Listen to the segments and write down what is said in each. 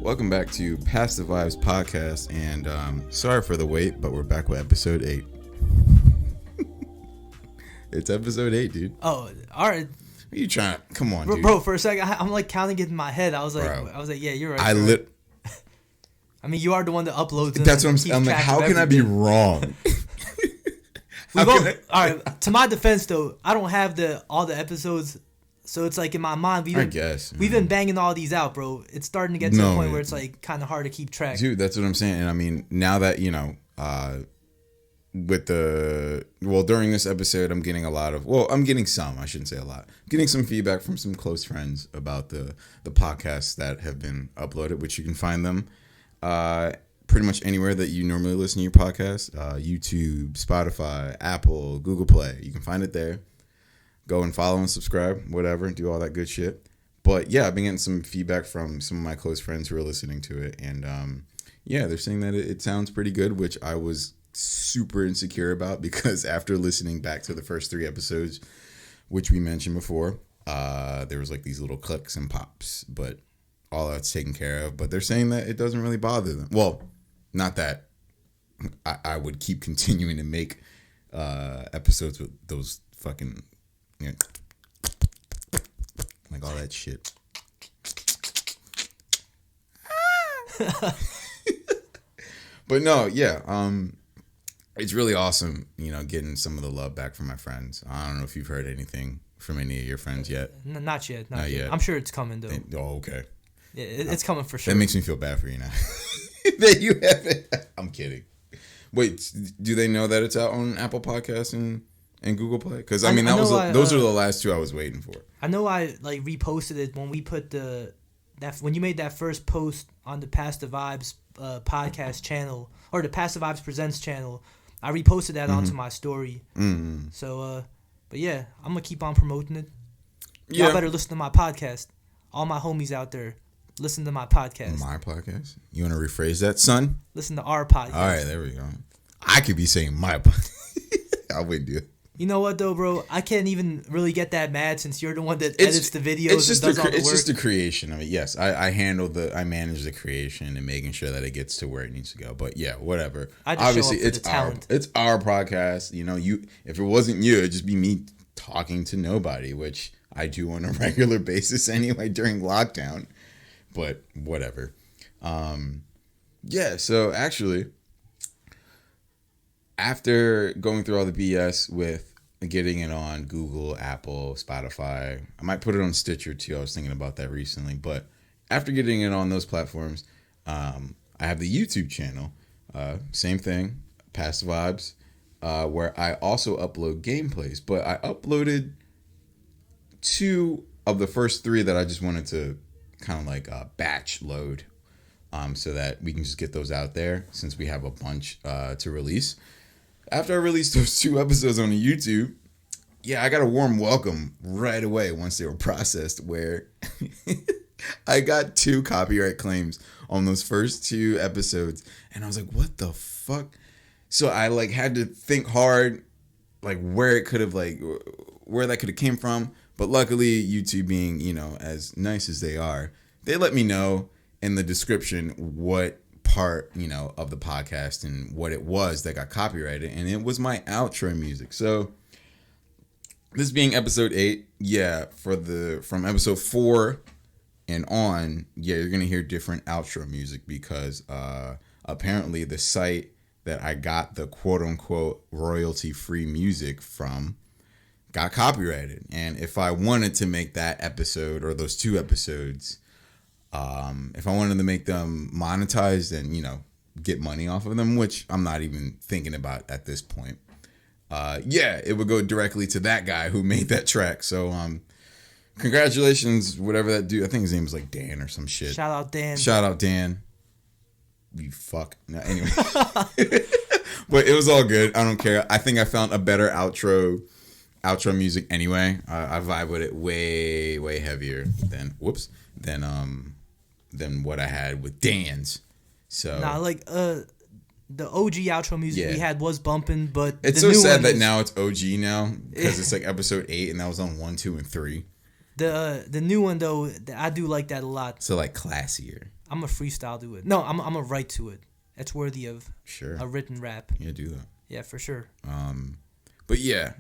Welcome back to Past the Vibes podcast, and sorry for the wait, but we're back with episode 8. It's episode 8, dude. Oh, all right. Are you trying? Come on, dude. Bro, for a second, I'm like counting it in my head. I was like, yeah, you're right. I mean, you are the one that uploads. That's what I'm saying. I'm like, how can I be wrong? All right. To my defense, though, I don't have all the episodes. So it's like in my mind, we've been banging all these out, bro. It's starting to get to the point where it's like kind of hard to keep track. Dude, that's what I'm saying. And I mean, now that, during this episode, I'm getting some, I shouldn't say a lot. I'm getting some feedback from some close friends about the podcasts that have been uploaded, which you can find them pretty much anywhere that you normally listen to your podcast. YouTube, Spotify, Apple, Google Play. You can find it there. Go and follow and subscribe, whatever, do all that good shit. But yeah, I've been getting some feedback from some of my close friends who are listening to it. And they're saying that it sounds pretty good, which I was super insecure about because after listening back to the first 3 episodes, which we mentioned before, there was like these little clicks and pops, but all that's taken care of. But they're saying that it doesn't really bother them. Well, not that I would keep continuing to make episodes with those fucking... like all that shit. But no, yeah. It's really awesome, getting some of the love back from my friends. I don't know if you've heard anything from any of your friends yet. Not yet. Not yet. I'm sure it's coming though. Okay. Yeah, it's coming for sure. That makes me feel bad for you now. That you haven't. I'm kidding. Wait, do they know that it's out on Apple Podcasts and Google Play? Because I mean, those are the last 2 I was waiting for. I know I like reposted it when we put when you made that first post on the Past the Vibes podcast channel or the Past the Vibes Presents channel. I reposted that onto my story. Mm-hmm. So, but yeah, I'm gonna keep on promoting it. Y'all better listen to my podcast. All my homies out there, listen to my podcast. My podcast? You want to rephrase that, son? Listen to our podcast. All right, there we go. I could be saying my podcast. I wouldn't do it. You know what though, bro? I can't even really get that mad since you're the one that edits the videos and does all the work. It's just the creation. I mean, yes, I manage the creation and making sure that it gets to where it needs to go. But yeah, whatever. Obviously, it's our podcast. If it wasn't you, it'd just be me talking to nobody, which I do on a regular basis anyway during lockdown. But whatever. So actually, after going through all the BS with getting it on Google, Apple, Spotify, I might put it on Stitcher too. I was thinking about that recently. But after getting it on those platforms, I have the YouTube channel. Same thing, Past Vibes, where I also upload gameplays. But I uploaded 2 of the first 3 that I just wanted to kind of like batch load so that we can just get those out there since we have a bunch to release. After I released those 2 episodes on the YouTube, I got a warm welcome right away once they were processed where I got 2 copyright claims on those first 2 episodes. And I was like, what the fuck? So I had to think hard where that could have came from. But luckily, YouTube being, as nice as they are, they let me know in the description what part of the podcast and what it was that got copyrighted, and it was my outro music. So this being episode 8, from episode 4 and on, you're gonna hear different outro music because apparently the site that I got the quote unquote royalty free music from got copyrighted. And if I wanted to make that episode or those 2 episodes, if I wanted to make them monetized and, get money off of them, which I'm not even thinking about at this point, it would go directly to that guy who made that track. So, congratulations, whatever that dude, I think his name was like Dan or some shit. Shout out Dan. You fuck. No, anyway. But it was all good. I don't care. I think I found a better outro music anyway. I vibe with it way, way heavier than what I had with Dan's. So the OG outro music we had was bumping, but it's so sad that now it's OG now because it's like episode 8 and that was on 1, 2, and 3. The new one though, I do like that a lot. So like classier. I'm a freestyle to it. No, I'm a write to it. It's worthy of a written rap. Yeah, do that. Yeah, for sure. But yeah,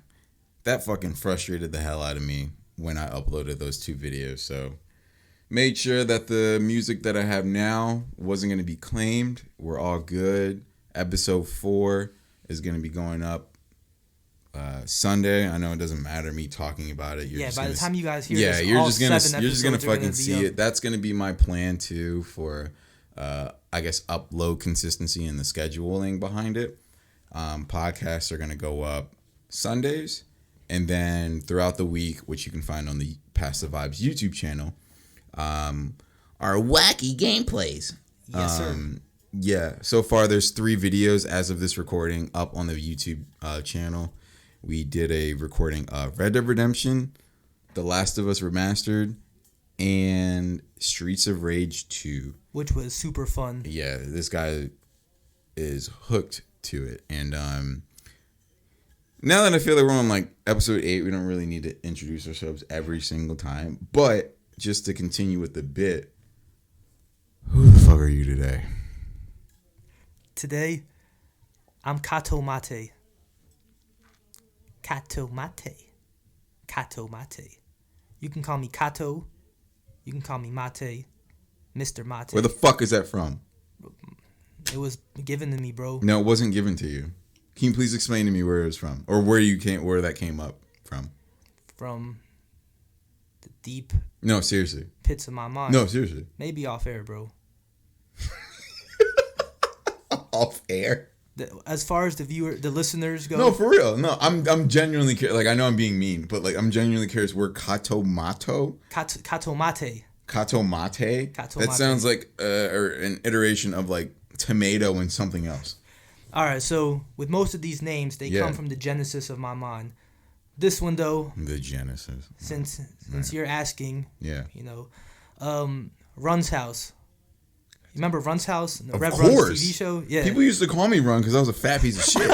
that fucking frustrated the hell out of me when I uploaded those 2 videos. So made sure that the music that I have now wasn't going to be claimed. We're all good. Episode 4 is going to be going up Sunday. I know it doesn't matter me talking about it. By the time you guys hear this, you're just gonna fucking see it. That's gonna be my plan too for I guess upload consistency and the scheduling behind it. Podcasts are gonna go up Sundays, and then throughout the week, which you can find on the Pass the Vibes YouTube channel, are wacky gameplays. Yes, sir. Yeah. So far, there's 3 videos as of this recording up on the YouTube channel. We did a recording of Red Dead Redemption, The Last of Us Remastered, and Streets of Rage 2. Which was super fun. Yeah, this guy is hooked to it. And now that I feel like we're on like episode 8, we don't really need to introduce ourselves every single time. But just to continue with the bit, who the fuck are you today? Today, I'm Kato Mate. Kato Mate. Kato Mate. You can call me Kato. You can call me Mate. Mr. Mate. Where the fuck is that from? It was given to me, bro. No, it wasn't given to you. Can you please explain to me where it was from? Or where that came up from? From the deep No, seriously. pits of my mind. No, seriously. Maybe off air, bro. Off air? As far as the listeners go. No, for real. No, I'm genuinely curious. Like, I know I'm being mean, but like, I'm genuinely curious where Kato Mate. Kato Mate. Kato Mate? Kato That Mate. sounds like an iteration of like tomato and something else. All right, so with most of these names, they come from the genesis of my mind. This one, though. The genesis. Since you're asking. Yeah. You know, Run's House. You remember Run's House? The Of Rev course. Run's TV show? Yeah. People used to call me Run because I was a fat piece of shit.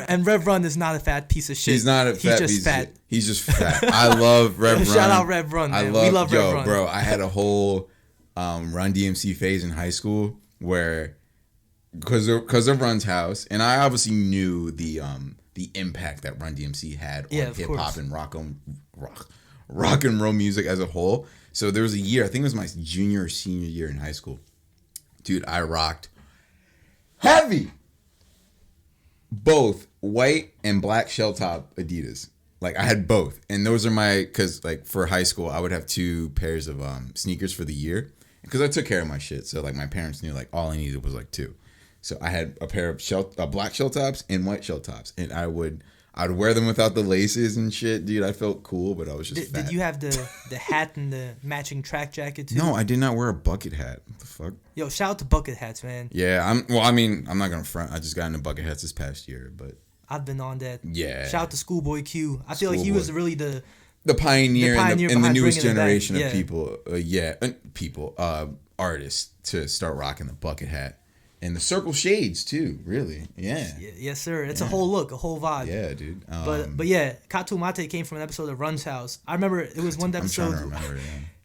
and Rev Run is not a fat piece of shit. He's not a fat piece of shit. He's just fat. I love Rev Run. Shout out Rev Run, man. We love Rev Run. Bro, I had a whole Run DMC phase in high school where, because of Run's House, and I obviously knew the impact that Run DMC had on hip hop and rock and roll music as a whole. So there was a year, I think it was my junior or senior year in high school. Dude, I rocked heavy both white and black shell top Adidas. Like, I had both. And those are because like for high school, I would have 2 pairs of sneakers for the year. Because I took care of my shit. So like my parents knew like all I needed was like 2. So I had a pair of black shell tops and white shell tops. And I'd wear them without the laces and shit, dude. I felt cool, but I was just fat. Did you have the hat and the matching track jacket too? No, I did not wear a bucket hat. What the fuck? Yo, shout out to bucket hats, man. Yeah, I'm not gonna front. I just got into bucket hats this past year, but I've been on that. Yeah. Shout out to Schoolboy Q. I feel like he was really the pioneer in the newest generation of of people, artists to start rocking the bucket hat. And the circle shades too, really. Yeah. Yes, sir. It's a whole look, a whole vibe. Yeah, dude. But yeah, Kato Mate came from an episode of Run's House. I remember it was one episode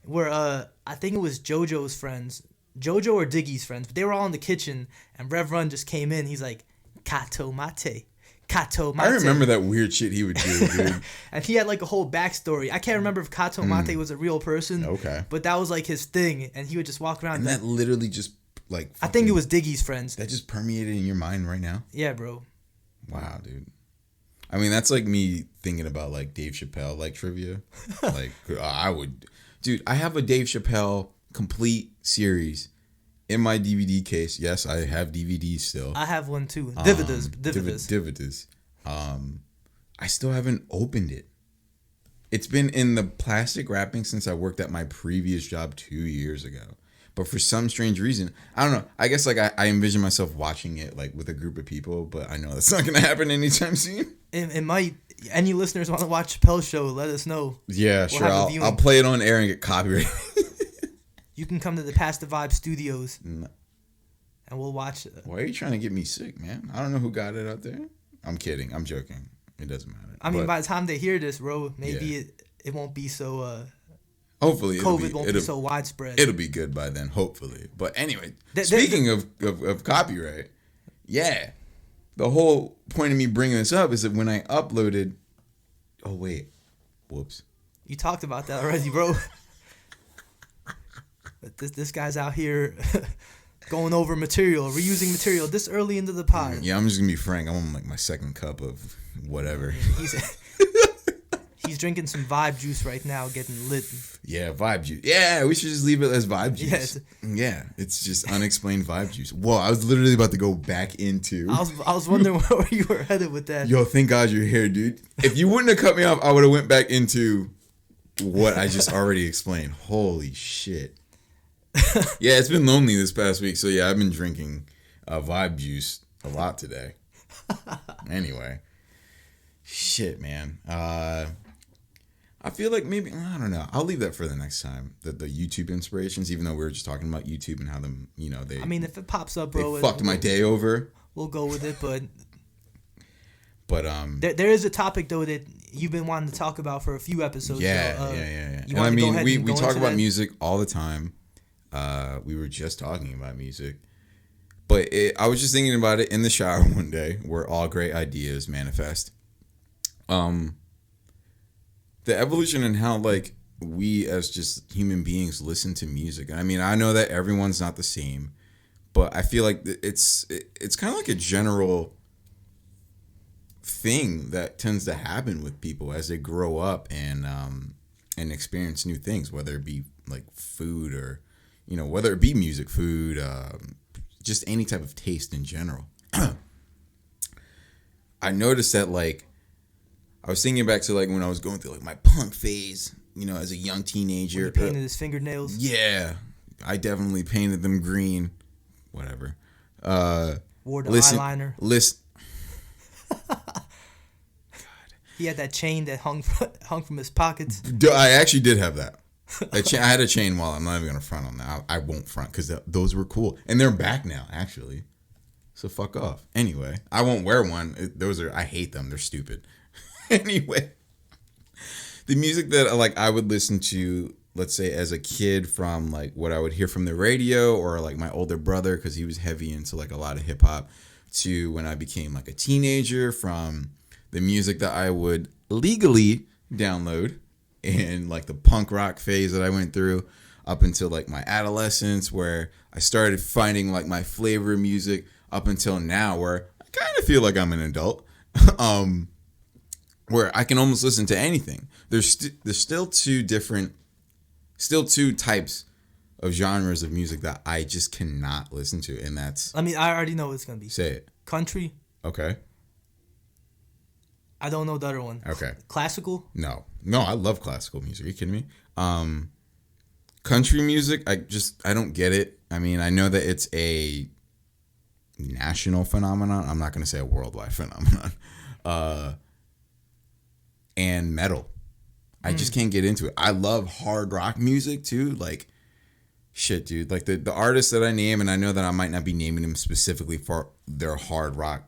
where I think it was JoJo's friends, JoJo or Diggy's friends. But they were all in the kitchen, and Rev Run just came in. He's like, Kato Mate. Kato Mate. I remember that weird shit he would do, dude. And he had like a whole backstory. I can't remember if Kato Mate was a real person. Okay. But that was like his thing, and he would just walk around. And that literally just like I think it was Diggy's friends. That just permeated in your mind right now? Yeah, bro. Wow, dude. I mean, that's like me thinking about like Dave Chappelle like trivia. Like dude, I have a Dave Chappelle complete series in my DVD case. Yes, I have DVDs still. I have one too. Dividends. I still haven't opened it. It's been in the plastic wrapping since I worked at my previous job 2 years ago. But for some strange reason, I don't know. I guess like I envision myself watching it like with a group of people, but I know that's not gonna happen anytime soon. It might. Any listeners want to watch Chappelle's show? Let us know. Yeah, sure. I'll play it on air and get copyrighted. You can come to the Pass the Vibe Studios, and we'll watch it. Why are you trying to get me sick, man? I don't know who got it out there. I'm kidding. I'm joking. It doesn't matter. I mean, by the time they hear this, bro, maybe it won't be so Hopefully, COVID won't be so widespread. It'll be good by then, hopefully. But anyway, speaking of copyright, yeah, the whole point of me bringing this up is that when I uploaded, oh wait, whoops, you talked about that already, bro. But this guy's out here going over material, reusing material this early into the pod. Yeah, I'm just gonna be frank. I'm on like my second cup of whatever. He's drinking some vibe juice right now, getting lit. Yeah, vibe juice. Yeah, we should just leave it as vibe juice. Yeah, it's just unexplained vibe juice. Whoa, I was literally about to go back into. I was wondering where you were headed with that. Yo, thank God you're here, dude. If you wouldn't have cut me off, I would have went back into what I just already explained. Holy shit. Yeah, it's been lonely this past week, so yeah, I've been drinking vibe juice a lot today. Anyway, shit, man. I feel like maybe, I don't know. I'll leave that for the next time. The YouTube inspirations, even though we were just talking about YouTube and how them, they. I mean, if it pops up, bro, they fucked my day over. We'll go with it, but there is a topic though that you've been wanting to talk about for a few episodes. Yeah. And I mean, we talk about music all the time. We were just talking about music, but I was just thinking about it in the shower one day, where all great ideas manifest. The evolution and how like we as just human beings listen to music. I mean, I know that everyone's not the same, but I feel like it's kind of like a general thing that tends to happen with people as they grow up and experience new things, whether it be like food or whether it be music, food, just any type of taste in general. I noticed that like I was thinking back to like when I was going through like my punk phase, as a young teenager. When you painted his fingernails. Yeah, I definitely painted them green. Whatever. Wore the eyeliner. God. He had that chain that hung from his pockets. I actually did have that. I had a chain wallet. I'm not even gonna front on that. I won't front because those were cool, and they're back now actually. So fuck off. Anyway, I won't wear one. I hate them. They're stupid. Anyway, the music that like I would listen to, let's say as a kid, from like what I would hear from the radio or like my older brother because he was heavy into like a lot of hip hop, to when I became like a teenager, from the music that I would legally download in like the punk rock phase that I went through, up until like my adolescence where I started finding like my flavor of music, up until now where I kind of feel like I'm an adult. Where I can almost listen to anything. There's still two types of genres of music that I just cannot listen to, and that's. I mean, I already know what it's gonna be. Say it. Country. Okay. I don't know the other one. Okay. Classical. No, I love classical music. Are you kidding me? Country music, I don't get it. I mean, I know that it's a national phenomenon. I'm not gonna say a worldwide phenomenon. And metal. I just can't get into it. I love hard rock music too. Like, shit, dude. Like the artists that I name, and I know that I might not be naming them specifically for their hard rock,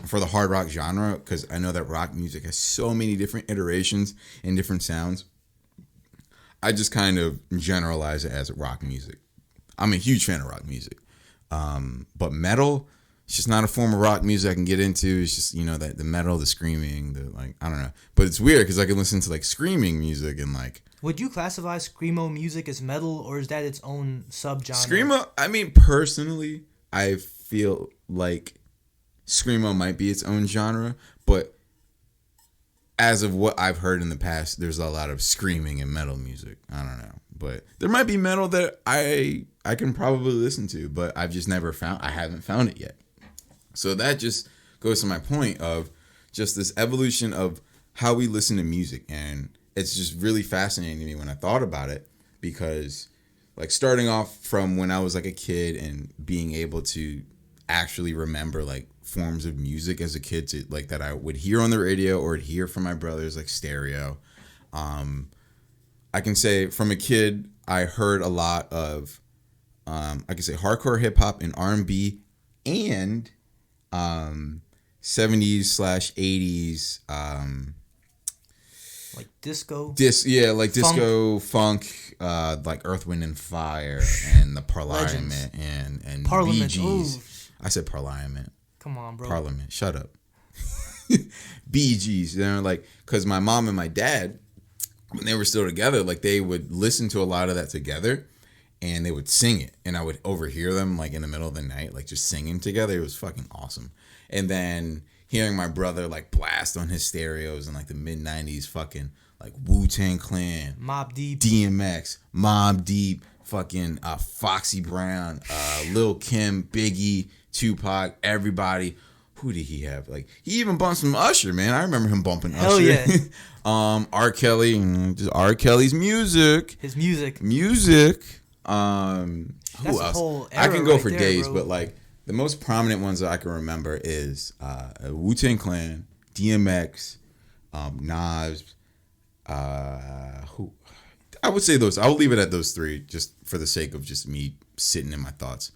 for the hard rock genre, because I know that rock music has so many different iterations and different sounds. I just kind of generalize it as rock music. I'm a huge fan of rock music. But metal, it's just not a form of rock music I can get into. It's just, that the metal, the screaming, the like, I don't know. But it's weird because I can listen to like screaming music and like. Would you classify screamo music as metal, or is that its own subgenre? Screamo, I mean, personally, I feel like screamo might be its own genre, but as of what I've heard in the past, there's a lot of screaming in metal music. I don't know. But there might be metal that I can probably listen to, but I haven't found it yet. So that just goes to my point of just this evolution of how we listen to music. And it's just really fascinating to me when I thought about it, because like starting off from when I was like a kid and being able to actually remember like forms of music as a kid to like that I would hear on the radio or hear from my brothers, like stereo. I can say from a kid, I heard a lot of, I can say hardcore hip hop and R&B and 70s/80s. Like disco. Like Funk. disco, funk, like Earth, Wind and Fire, and the Parliament, and Parliament. Bee Ooh. Gees. I said Parliament. Come on, bro. Parliament. Shut up. Bee Gees. They're like, because my mom and my dad, when they were still together, like they would listen to a lot of that together, and they would sing it, and I would overhear them like in the middle of the night, like just singing together. It was fucking awesome. And then hearing my brother like blast on his stereos in like the mid 90s, fucking like Wu-Tang Clan, Mobb Deep, DMX, Mobb Deep, fucking Foxy Brown, Lil Kim, Biggie, Tupac, everybody. Who did he have? Like he even bumped some Usher, man. I remember him bumping Hell Usher. Yeah. R. Kelly, just R. Kelly's music. His music. Who That's a else? whole I era can go right for there, days, bro. but like the most prominent ones that I can remember is Wu-Tang Clan, DMX, Nas. Who? I would say those. I will leave it at those three, just for the sake of just me sitting in my thoughts.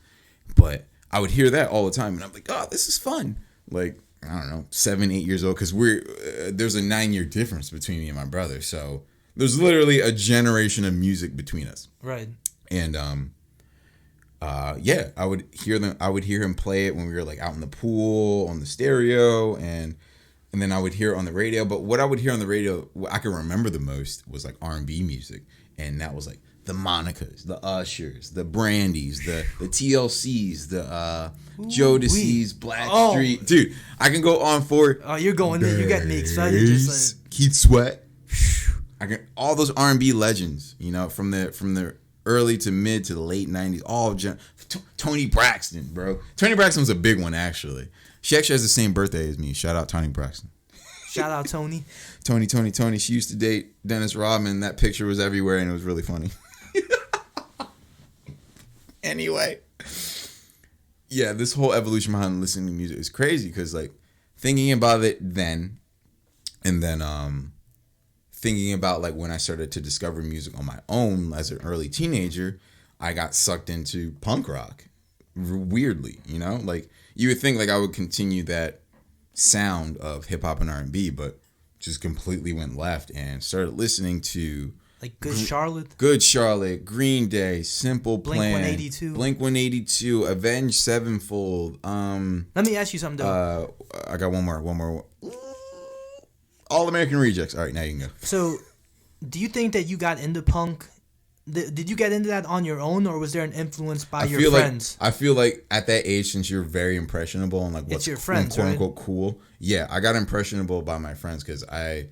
But I would hear that all the time, and I'm like, oh, this is fun. Like I don't know, 7, 8 years old, because there's a 9-year difference between me and my brother, so there's literally a generation of music between us. Right. And yeah, I would hear him play it when we were like out in the pool on the stereo, and then I would hear it on the radio. But what I would hear on the radio, what I can remember the most was like R&B music, and that was like the Monicas, the Ushers, the Brandys, the TLCs, the Jodeci's, Blackstreet. Dude, I can go on for. Oh, you're going there. You got me excited. Just like Keith Sweat. I can all those R&B legends, you know, from the early to mid to the late 90s, Toni Braxton, bro. Toni Braxton was a big one, actually. She actually has the same birthday as me. Shout out Toni Braxton. shout out Tony. Tony. She used to date Dennis Rodman. That picture was everywhere, and it was really funny. Anyway. Yeah, this whole evolution behind listening to music is crazy, because, like, thinking about it then, and then, thinking about like when I started to discover music on my own as an early teenager, I got sucked into punk rock. Weirdly, you know, like you would think like I would continue that sound of hip hop and R&B, but just completely went left and started listening to Like Good Charlotte. Good Charlotte, Green Day, Simple Plan, Blink 182, Avenged Sevenfold. Let me ask you something though. I got one more. All American Rejects. All right, now you can go. So, do you think that you got into punk? Did you get into that on your own, or was there an influence by your friends? I feel like at that age, since you're very impressionable and like what's your friends, quote unquote cool. Yeah, I got impressionable by my friends, because I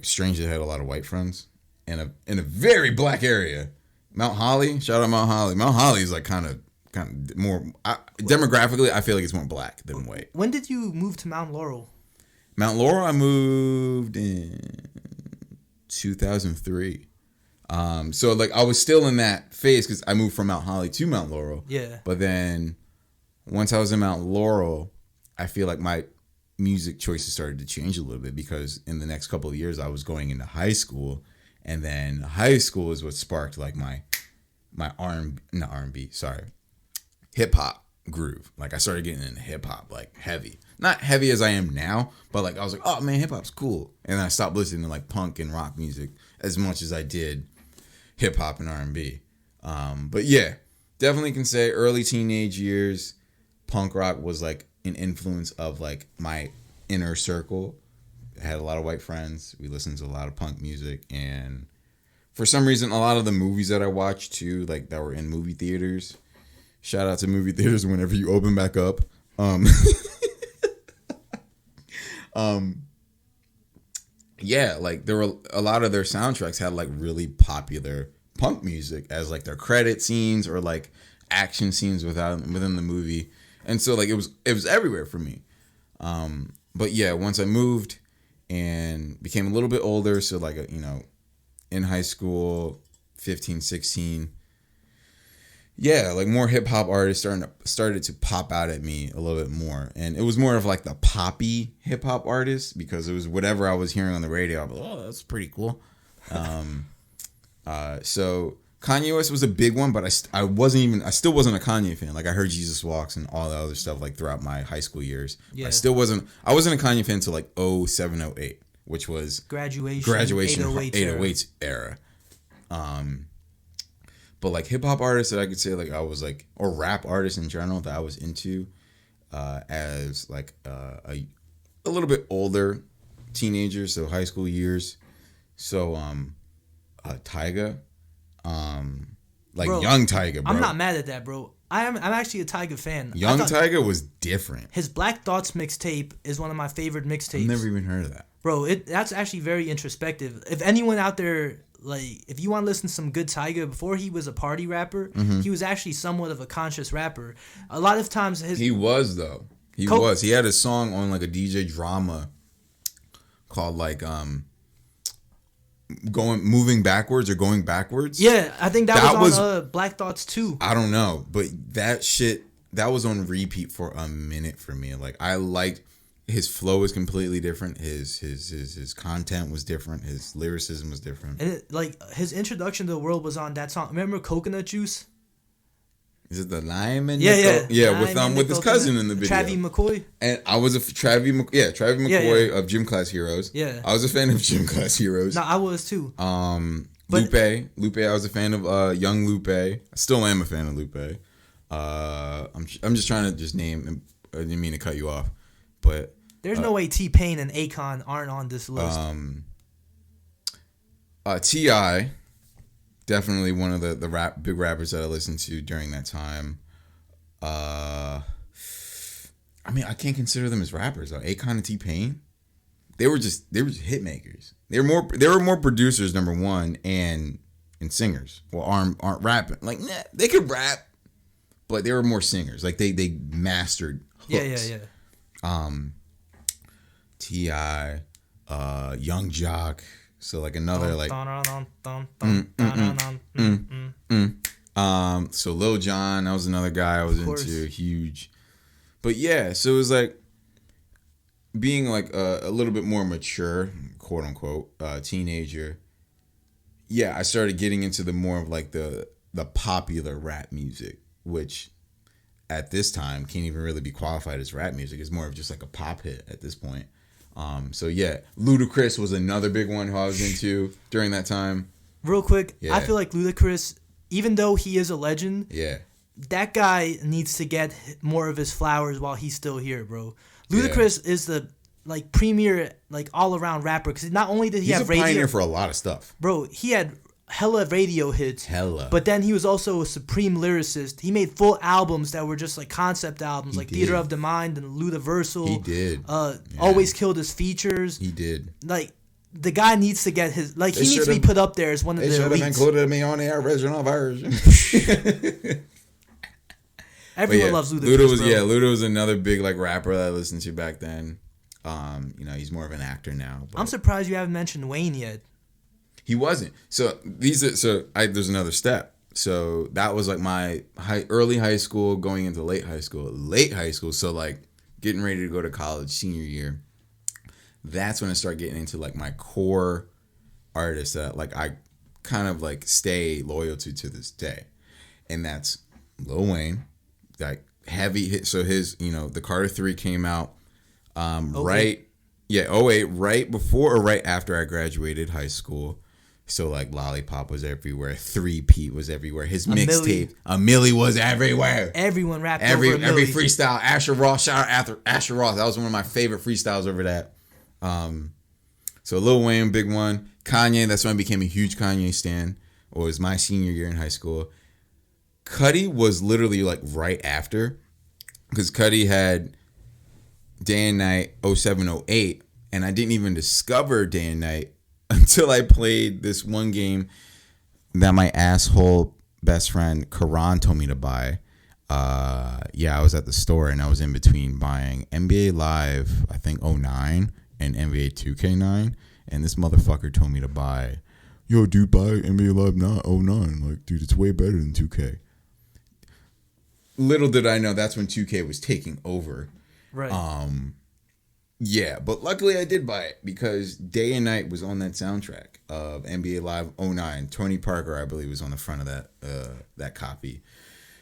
strangely had a lot of white friends in a very black area. Mount Holly, shout out Mount Holly. Mount Holly is like kind of more demographically. I feel like it's more black than white. When did you move to Mount Laurel? Mount Laurel, I moved in 2003. So like I was still in that phase, because I moved from Mount Holly to Mount Laurel. Yeah. But then once I was in Mount Laurel, I feel like my music choices started to change a little bit, because in the next couple of years I was going into high school, and then high school is what sparked like my hip hop groove. Like I started getting into hip hop like heavy. Not heavy as I am now, but like I was like, oh man, hip hop's cool. And then I stopped listening to like punk and rock music as much as I did hip hop and R&B. But yeah, definitely can say early teenage years, punk rock was like an influence of like my inner circle. I had a lot of white friends. We listened to a lot of punk music, and for some reason, a lot of the movies that I watched too, like that were in movie theaters. Shout out to movie theaters whenever you open back up. Yeah, like there were a lot of their soundtracks had like really popular punk music as like their credit scenes or like action scenes within the movie, and so like it was everywhere for me. But yeah, once I moved and became a little bit older, so like you know, in high school, 15, 16. Yeah, like more hip hop artists started to pop out at me a little bit more, and it was more of like the poppy hip hop artists, because it was whatever I was hearing on the radio. I was like, oh, that's pretty cool. So Kanye West was a big one, but I still wasn't a Kanye fan. Like I heard Jesus Walks and all that other stuff like throughout my high school years. Yeah. I wasn't a Kanye fan until like 07, 08, which was Graduation 808s era. But like hip hop artists that I could say like I was like, or rap artists in general that I was into as like a little bit older teenager, so high school years. So Tyga, like bro, young Tyga, bro. I'm not mad at that, bro. I'm actually a Tyga fan. Young Tyga was different. His Black Thoughts mixtape is one of my favorite mixtapes. I've never even heard of that. Bro, that's actually very introspective. If anyone out there, like, if you want to listen to some good Tyga, before he was a party rapper, he was actually somewhat of a conscious rapper. A lot of times He was, though. He was. He had a song on, like, a DJ Drama called, like, Moving Backwards or Going Backwards. Yeah, I think that was on Black Thoughts too. I don't know, but that was on repeat for a minute for me. Like, I liked his flow was completely different. His content was different. His lyricism was different. And his introduction to the world was on that song. Remember Coconut Juice? Is it the lime and yeah, with his cousin in the video, Travis McCoy? And I was Travis McCoy of Gym Class Heroes. Yeah, I was a fan of Gym Class Heroes. No, I was too. Lupe, I was a fan of young Lupe. I still am a fan of Lupe. I'm just trying to just name. I didn't mean to cut you off, but there's no way T-Pain and Akon aren't on this list. T.I. Definitely one of the big rappers that I listened to during that time. I mean, I can't consider them as rappers though. Akon and T-Pain, they were just hit makers. They were more producers, number one, and singers. Well, aren't rapping. Like, nah, they could rap, but they were more singers. Like they mastered hooks. Yeah. T.I., Young Jock. So like another like so Lil Jon, that was another guy I was into, huge. But yeah, so it was like being like a little bit more mature, quote unquote, teenager. Yeah, I started getting into the more of like the popular rap music, which at this time can't even really be qualified as rap music. It's more of just like a pop hit at this point. So yeah, Ludacris was another big one who I was into during that time. Real quick, I feel like Ludacris, even though he is a legend, that guy needs to get more of his flowers while he's still here, bro. Ludacris is the like premier, like all around rapper, because not only did he have radio, he's a pioneer for a lot of stuff, bro. He had hella radio hits, but then he was also a supreme lyricist. He made full albums that were just like concept albums, like Theater of the Mind and Ludaversal. He did. Always Killed His Features. He did. Like, the guy needs to get his, like, he needs to be put up there as one of the elites. They should have included me on the original version. Everyone loves Ludacris, Luda was another big like rapper that I listened to back then. He's more of an actor now. I'm surprised you haven't mentioned Wayne yet. He wasn't. So there's another step. So that was like my early high school going into late high school. So like getting ready to go to college, senior year. That's when I start getting into like my core artists that like I kind of like stay loyal to this day. And that's Lil Wayne, like heavy hit. So his, the Carter 3 came out right 08, right before or right after I graduated high school. So like Lollipop was everywhere, 3-Peat was everywhere. His mixtape, A Milli was everywhere. Everyone rapped every over A Milli. freestyle. Asher Ross, shout out Asher Ross. That was one of my favorite freestyles over that. So Lil Wayne, big one. Kanye, that's when I became a huge Kanye stan. It was my senior year in high school. Cudi was literally like right after, because Cudi had Day and Night 07, 08, and I didn't even discover Day and Night until I played this one game that my asshole best friend Karan told me to buy. I was at the store and I was in between buying NBA Live, I think 09, and NBA 2K9, and this motherfucker told me to buy, yo, dude, buy NBA Live 09. Like, dude, it's way better than 2K. Little did I know that's when 2K was taking over. Right. Yeah, but luckily I did buy it because Day and Night was on that soundtrack of NBA Live 09. Tony Parker, I believe, was on the front of that copy.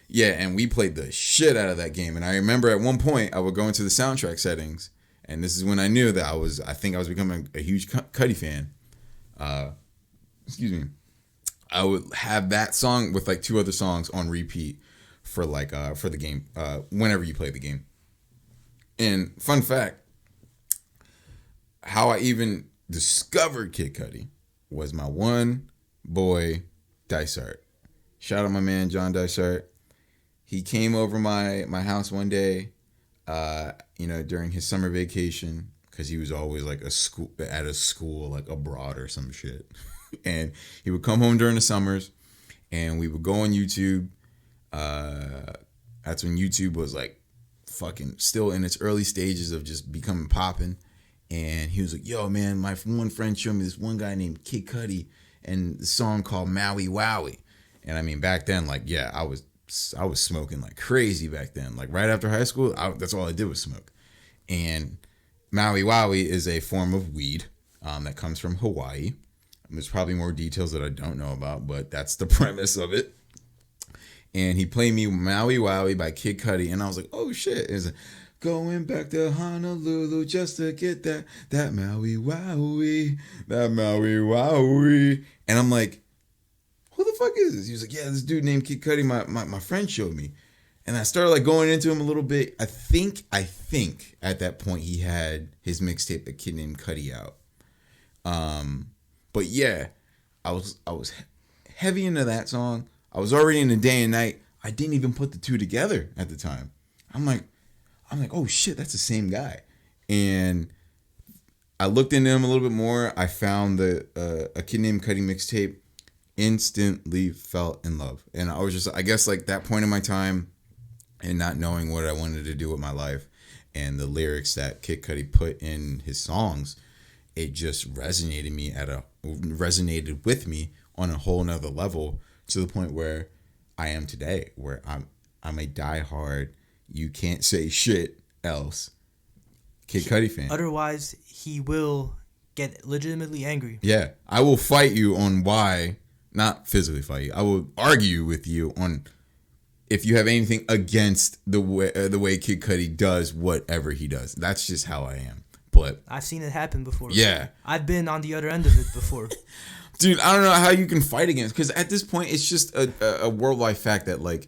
Yeah, and we played the shit out of that game. And I remember at one point I would go into the soundtrack settings And this is when I knew that I think I was becoming a huge Cudi fan. Excuse me. I would have that song with like 2 other songs on repeat for for the game, whenever you play the game. And fun fact, how I even discovered Kid Cudi was my one boy, Dysart. Shout out my man, John Dysart. He came over my house one day, during his summer vacation, because he was always like at a school like abroad or some shit. And he would come home during the summers, and we would go on YouTube. That's when YouTube was like fucking still in its early stages of just becoming popping. And he was like, yo, man, my one friend showed me this one guy named Kid Cudi and the song called Maui Wowie. And I mean, back then, like, yeah, I was smoking like crazy back then. Like right after high school, that's all I did was smoke. And Maui Wowie is a form of weed that comes from Hawaii. There's probably more details that I don't know about, but that's the premise of it. And he played me Maui Wowie by Kid Cudi, and I was like, oh shit. It's like, going back to Honolulu just to get that Maui Wowie, that Maui Wowie. And I'm like, who the fuck is this? He was like, yeah, this dude named Kid Cudi, my friend showed me. And I started like going into him a little bit. I think at that point he had his mixtape, A Kid Named Cudi, out. But yeah, I was heavy into that song. I was already into Day and Night. I didn't even put the two together at the time. I'm like, oh shit, that's the same guy. And I looked into him a little bit more. I found the A Kid Named Cudi mixtape. Instantly fell in love. And I was just, I guess, like that point in my time and not knowing what I wanted to do with my life and the lyrics that Kid Cudi put in his songs, it just resonated with me on a whole nother level, to the point where I am today, where I'm a diehard, you can't say shit else Kid Cudi fan. Otherwise, he will get legitimately angry. Yeah, I will fight you on why. Not physically fight you. I will argue with you on if you have anything against the way Kid Cudi does whatever he does. That's just how I am. But I've seen it happen before. Yeah. I've been on the other end of it before. Dude, I don't know how you can fight against, because at this point it's just a worldwide fact that like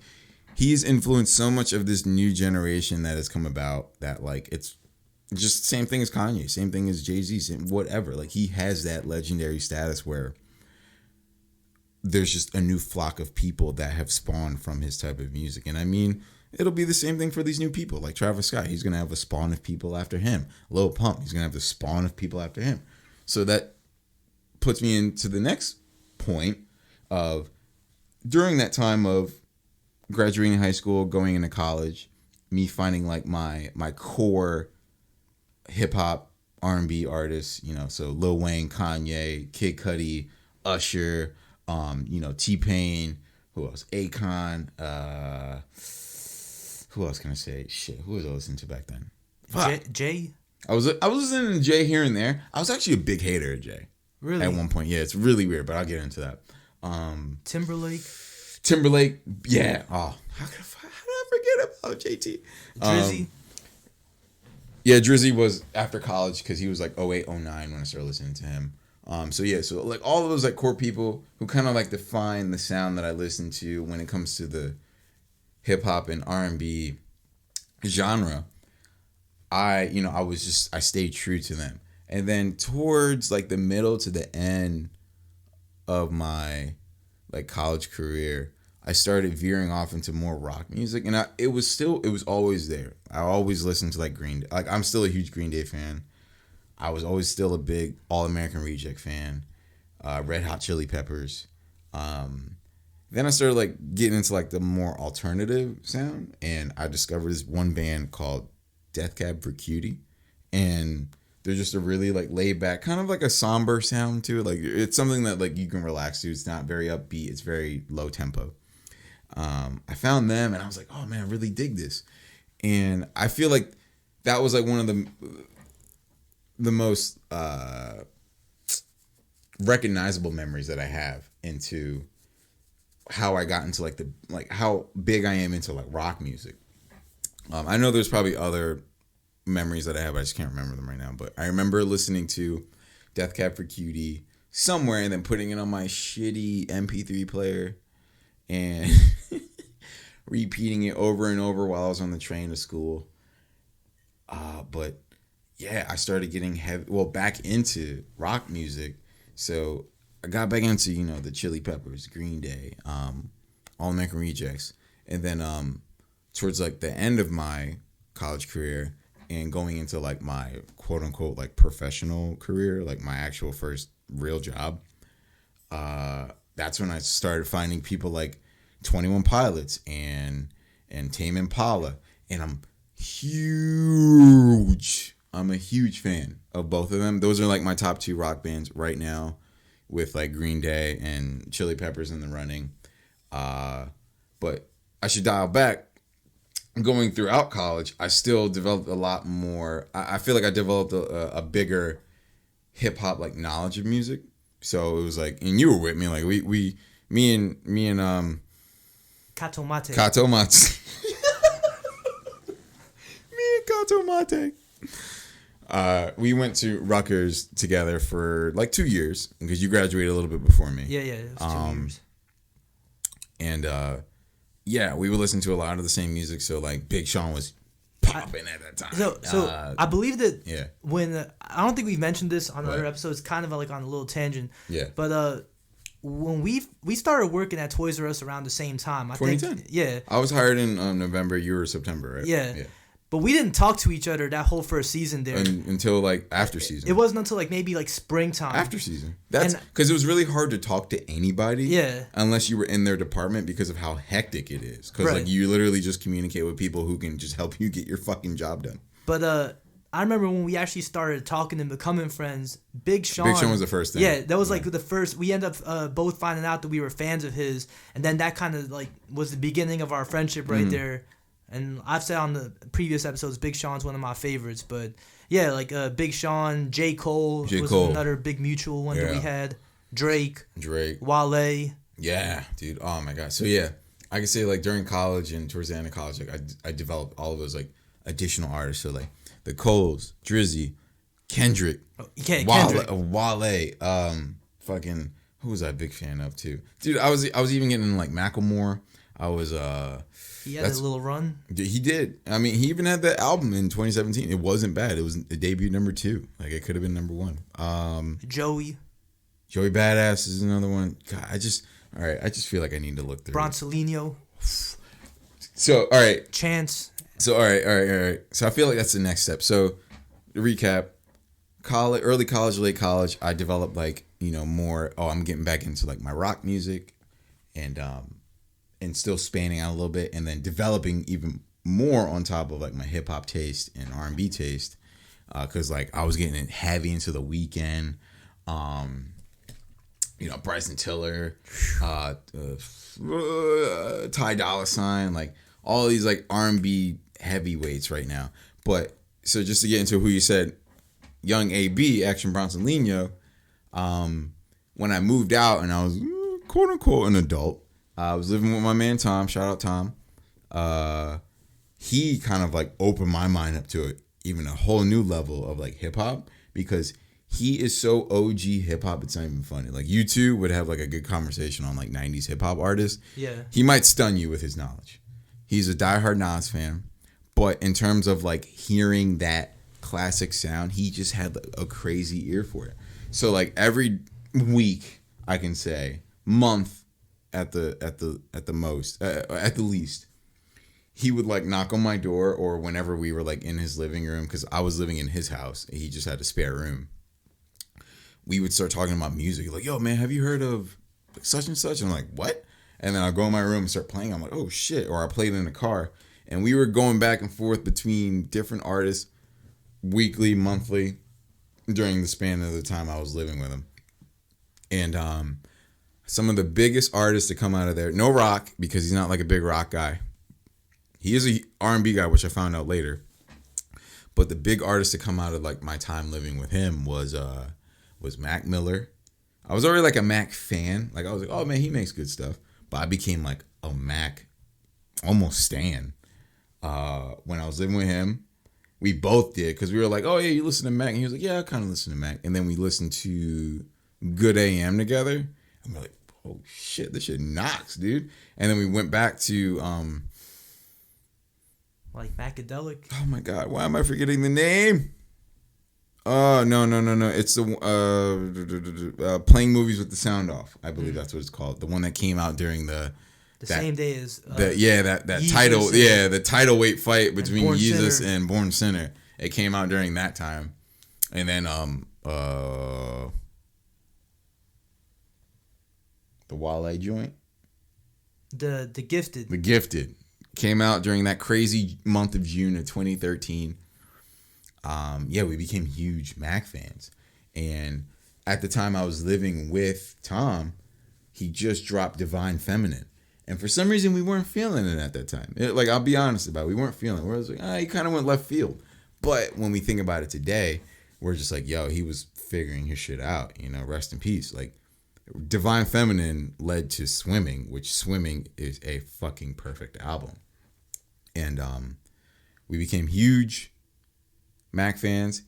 he's influenced so much of this new generation that has come about, that like it's just same thing as Kanye, same thing as Jay-Z, whatever. Like he has that legendary status where there's just a new flock of people that have spawned from his type of music. And I mean, it'll be the same thing for these new people. Like Travis Scott, he's going to have a spawn of people after him. Lil Pump, he's going to have the spawn of people after him. So that puts me into the next point of, during that time of graduating high school, going into college, me finding like my core hip hop R&B artists, so Lil Wayne, Kanye, Kid Cudi, Usher, T-Pain, who else? Akon, who else can I say? Shit, who was I listening to back then? Jay? I was listening to Jay here and there. I was actually a big hater of Jay. Really? At one point. Yeah, it's really weird, but I'll get into that. Timberlake, yeah. Oh, how did I forget about JT? Drizzy. Yeah, Drizzy was after college, because he was like 08, 09 when I started listening to him. So like all of those like core people who kind of like define the sound that I listen to when it comes to the hip hop and R&B genre. I stayed true to them. And then towards like the middle to the end of my like college career, I started veering off into more rock music, and it was always there. I always listened to like Green Day. Like I'm still a huge Green Day fan. I was always still a big All American Reject fan, Red Hot Chili Peppers. Then I started like getting into like the more alternative sound, and I discovered this one band called Death Cab for Cutie, and they're just a really like laid back, kind of like a somber sound to it. Like it's something that like you can relax to. It's not very upbeat. It's very low tempo. I found them, and I was like, oh man, I really dig this, and I feel like that was like one of the most recognizable memories that I have into how I got into how big I am into like rock music. I know there's probably other memories that I have. I just can't remember them right now. But I remember listening to Death Cab for Cutie somewhere and then putting it on my shitty MP3 player and repeating it over and over while I was on the train to school. But yeah, I started getting back into rock music. So I got back into, the Chili Peppers, Green Day, All American Rejects. And then towards like the end of my college career and going into like my quote unquote like professional career, like my actual first real job, that's when I started finding people like 21 Pilots and Tame Impala. And I'm a huge fan of both of them. Those are like my top 2 rock bands right now, with like Green Day and Chili Peppers in the running. But I should dial back. Going throughout college, I still developed a lot more. I feel like I developed a bigger hip hop like knowledge of music. So it was like, and you were with me, like me and Kato Mate. Kato Mate. Me and Kato Mate. We went to Rutgers together for like 2 years because you graduated a little bit before me. Yeah, it was 2 years. And yeah, we would listen to a lot of the same music. So like Big Sean was popping at that time. So I believe that when I don't think we've mentioned this on other episodes, kind of like on a little tangent. Yeah. But when we started working at Toys R Us around the same time, I 2010. think. Yeah. I was hired in November. You were September, right? Yeah. But we didn't talk to each other that whole first season there. Until like after season. It wasn't until like maybe like springtime. After season. That's because it was really hard to talk to anybody. Yeah. Unless you were in their department because of how hectic it is. Because like you literally just communicate with people who can just help you get your fucking job done. But I remember when we actually started talking and becoming friends, Big Sean. Big Sean was the first thing. Yeah, that was like the first. We ended up both finding out that we were fans of his. And then that kind of like was the beginning of our friendship right there. And I've said on the previous episodes, Big Sean's one of my favorites. But yeah, like Big Sean, J. Cole was another big mutual one that we had. Drake. Wale. Yeah, dude. Oh my God. So yeah, I can say like during college and towards the end of college, like I developed all of those like additional artists. So like the Coles, Drizzy, Kendrick, Wale, fucking who was I a big fan of too? Dude, I was even getting like Macklemore. I was He had a little run. He did. I mean, he even had that album in 2017. It wasn't bad. It was a debut number 2. Like it could have been number 1. Joey Badass is another one. God, I just feel like I need to look through. Bronsolino. So all right. Chance. So all right. So I feel like that's the next step. So to recap, early college, late college, I developed like more. Oh, I'm getting back into like my rock music, and still spanning out a little bit, and then developing even more on top of like my hip hop taste and R&B taste, because like I was getting heavy into The Weeknd, Bryson Tiller, Ty Dolla $ign, like all these like R&B heavyweights right now. But so just to get into who you said, young AB, Action Bronsolino, when I moved out and I was quote unquote an adult. I was living with my man Tom. Shout out Tom. He kind of like opened my mind up to it, even a whole new level of like hip hop, because he is so OG hip hop. It's not even funny. Like you two would have like a good conversation on like 90s hip hop artists. Yeah. He might stun you with his knowledge. He's a diehard Nas fan, but in terms of like hearing that classic sound, he just had a crazy ear for it. So like every week, I can say month. At the least, he would like knock on my door, or whenever we were like in his living room, because I was living in his house, he just had a spare room. We would start talking about music, like, "Yo, man, have you heard of such and such?" And I'm like, "What?" And then I'll go in my room and start playing. I'm like, "Oh shit!" Or I played in the car, and we were going back and forth between different artists, weekly, monthly, during the span of the time I was living with him, and some of the biggest artists to come out of there, no rock, because he's not like a big rock guy. He is a R&B guy, which I found out later. But the big artist to come out of like my time living with him was Mac Miller. I was already like a Mac fan. Like I was like, oh man, he makes good stuff. But I became like a Mac almost stan when I was living with him. we both did because we were like, oh yeah, you listen to Mac, and he was like, yeah, I kind of listen to Mac, and then we listened to Good AM together, and we're like, oh shit, this shit knocks, dude. And then we went back to like Macadelic. oh my god, why am I forgetting the name? Oh no. It's the Playing Movies with the Sound Off. I believe that's what it's called. The one that came out during the same day as that title the title weight fight between Yeezus and Born Sinner. It came out during that time, and then the Wale joint, the Gifted came out during that crazy month of June of 2013. We became huge Mac fans, and at the time I was living with Tom, he just dropped Divine Feminine. And for some reason, we weren't feeling it at that time. I'll be honest about it. We weren't feeling it. We was like, he kind of went left field. But when we think about it today, we're just like, yo, he was figuring his shit out. Rest in peace. Like, Divine Feminine led to Swimming, which Swimming is a fucking perfect album. And we became huge Mac fans.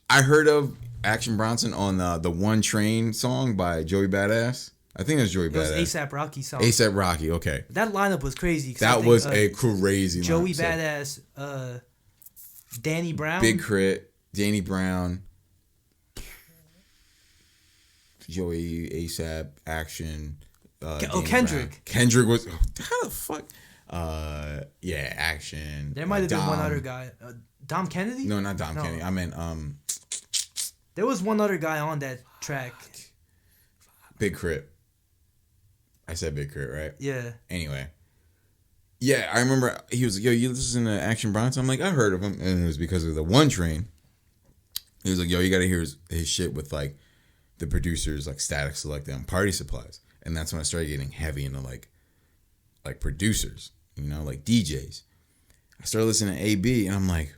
I heard of Action Bronson on the One Train song by Joey Badass. I think it was Joey Badass. It was A$AP Rocky song. A$AP Rocky, okay. That lineup was crazy. That was a crazy lineup. Joey Badass, Danny Brown. Big Crit, Danny Brown, Joey, A$AP, Action. Kendrick. Brown. Kendrick was... how the fuck... Action. There might have been one other guy. Dom Kennedy? No, not Dom Kennedy. I meant... there was one other guy on that track. Big Crit. I said Big Crit, right? Yeah. Anyway. Yeah, I remember he was like, yo, you listen to Action Bronson? I'm like, I heard of him. And it was because of the One Train. He was like, yo, you got to hear his shit with, like, the producers, like, Static Selected and Party Supplies. And that's when I started getting heavy into, like producers, like DJs. I started listening to AB, and I'm like,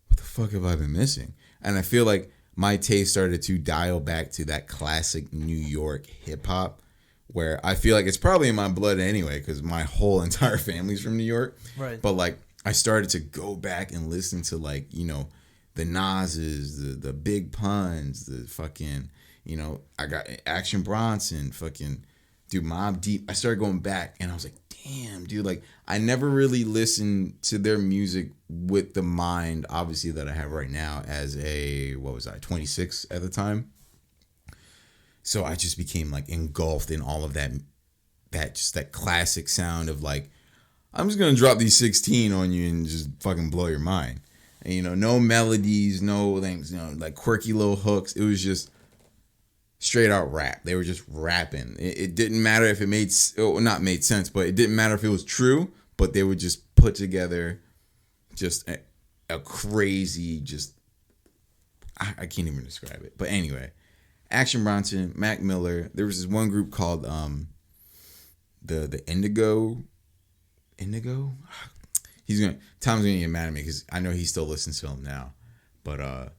what the fuck have I been missing? And I feel like my taste started to dial back to that classic New York hip-hop, where I feel like it's probably in my blood anyway, because my whole entire family's from New York. Right. But, like, I started to go back and listen to, like, the Nas's, the Big Puns, the fucking, I got Action Bronson, fucking, dude, Mobb Deep. I started going back, and I was like, damn, dude, like, I never really listened to their music with the mind, obviously, that I have right now as 26 at the time. So I just became, like, engulfed in all of that classic sound of, like, I'm just going to drop these 16 on you and just fucking blow your mind. And, no melodies, no things, like quirky little hooks. It was just straight out rap. They were just rapping. It didn't matter if it not made sense, but it didn't matter if it was true, but they would just put together just a crazy, I can't even describe it. But anyway, Action Bronson, Mac Miller. There was this one group called the Indigo. Tom's gonna get mad at me because I know he still listens to him now. But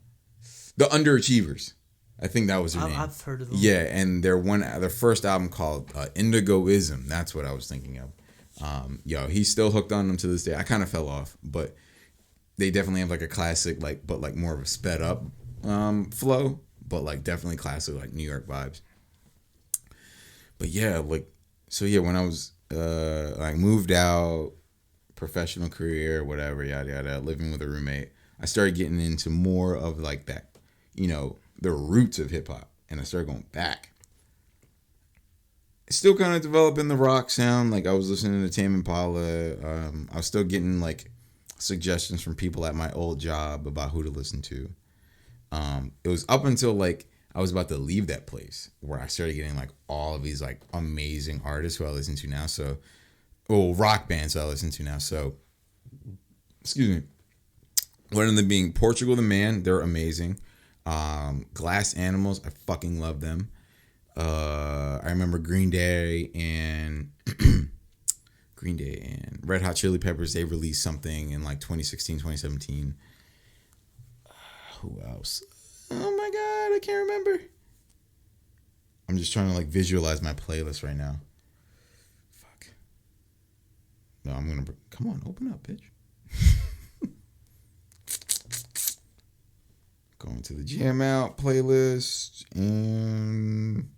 the Underachievers. I think that was their name. I've heard of them. Yeah, and their first album called Indigoism. That's what I was thinking of. He's still hooked on them to this day. I kind of fell off, but they definitely have like a classic, but more of a sped up flow, but like definitely classic, like New York vibes. But yeah, when I was moved out, professional career, whatever, yada yada, living with a roommate, I started getting into more of like that, the roots of hip hop, and I started going back. Still kind of developing the rock sound. Like I was listening to Tame Impala. I was still getting like suggestions from people at my old job about who to listen to. It was up until like I was about to leave that place where I started getting like all of these like amazing artists who I listen to now. So, rock bands I listen to now. So, excuse me. One of them being Portugal the Man. They're amazing. Glass Animals, I fucking love them. I remember Green Day and Red Hot Chili Peppers. They released something in like 2016, 2017. Who else? Oh my god, I can't remember. I'm just trying to like visualize my playlist right now. Fuck. No, I'm gonna. Come on, open up, bitch. Going to the Jam Out playlist, and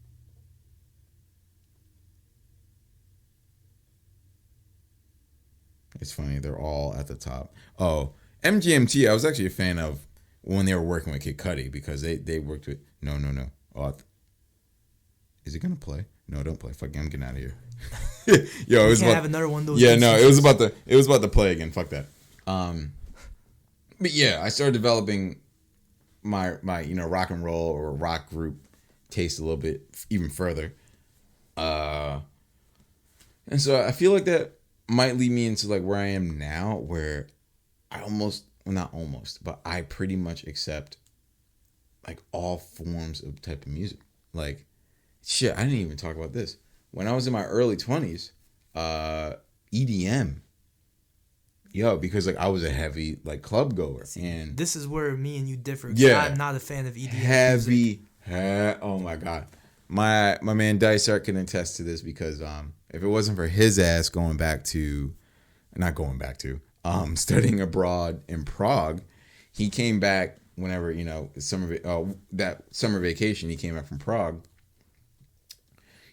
it's funny, they're all at the top. Oh, MGMT, I was actually a fan of when they were working with Kid Cudi, because they worked with no. Oh, is it gonna play? No, don't play. Fuck, I'm getting out of here. Yo, it was can't have another one of those. Yeah, no, it was about to play again. Fuck that. But yeah, I started developing my rock and roll or rock group taste a little bit even further. And so I feel like that might lead me into like where I am now, where I I pretty much accept like all forms of type of music. Like, shit, I didn't even talk about this. When I was in my early 20s, EDM. Yo, because like I was a heavy like club goer. And this is where me and you differ. Yeah. I'm not a fan of EDM heavy. music. Oh my God. My man Dysart can attest to this, because if it wasn't for his ass studying abroad in Prague, he came back whenever, that summer vacation, he came back from Prague.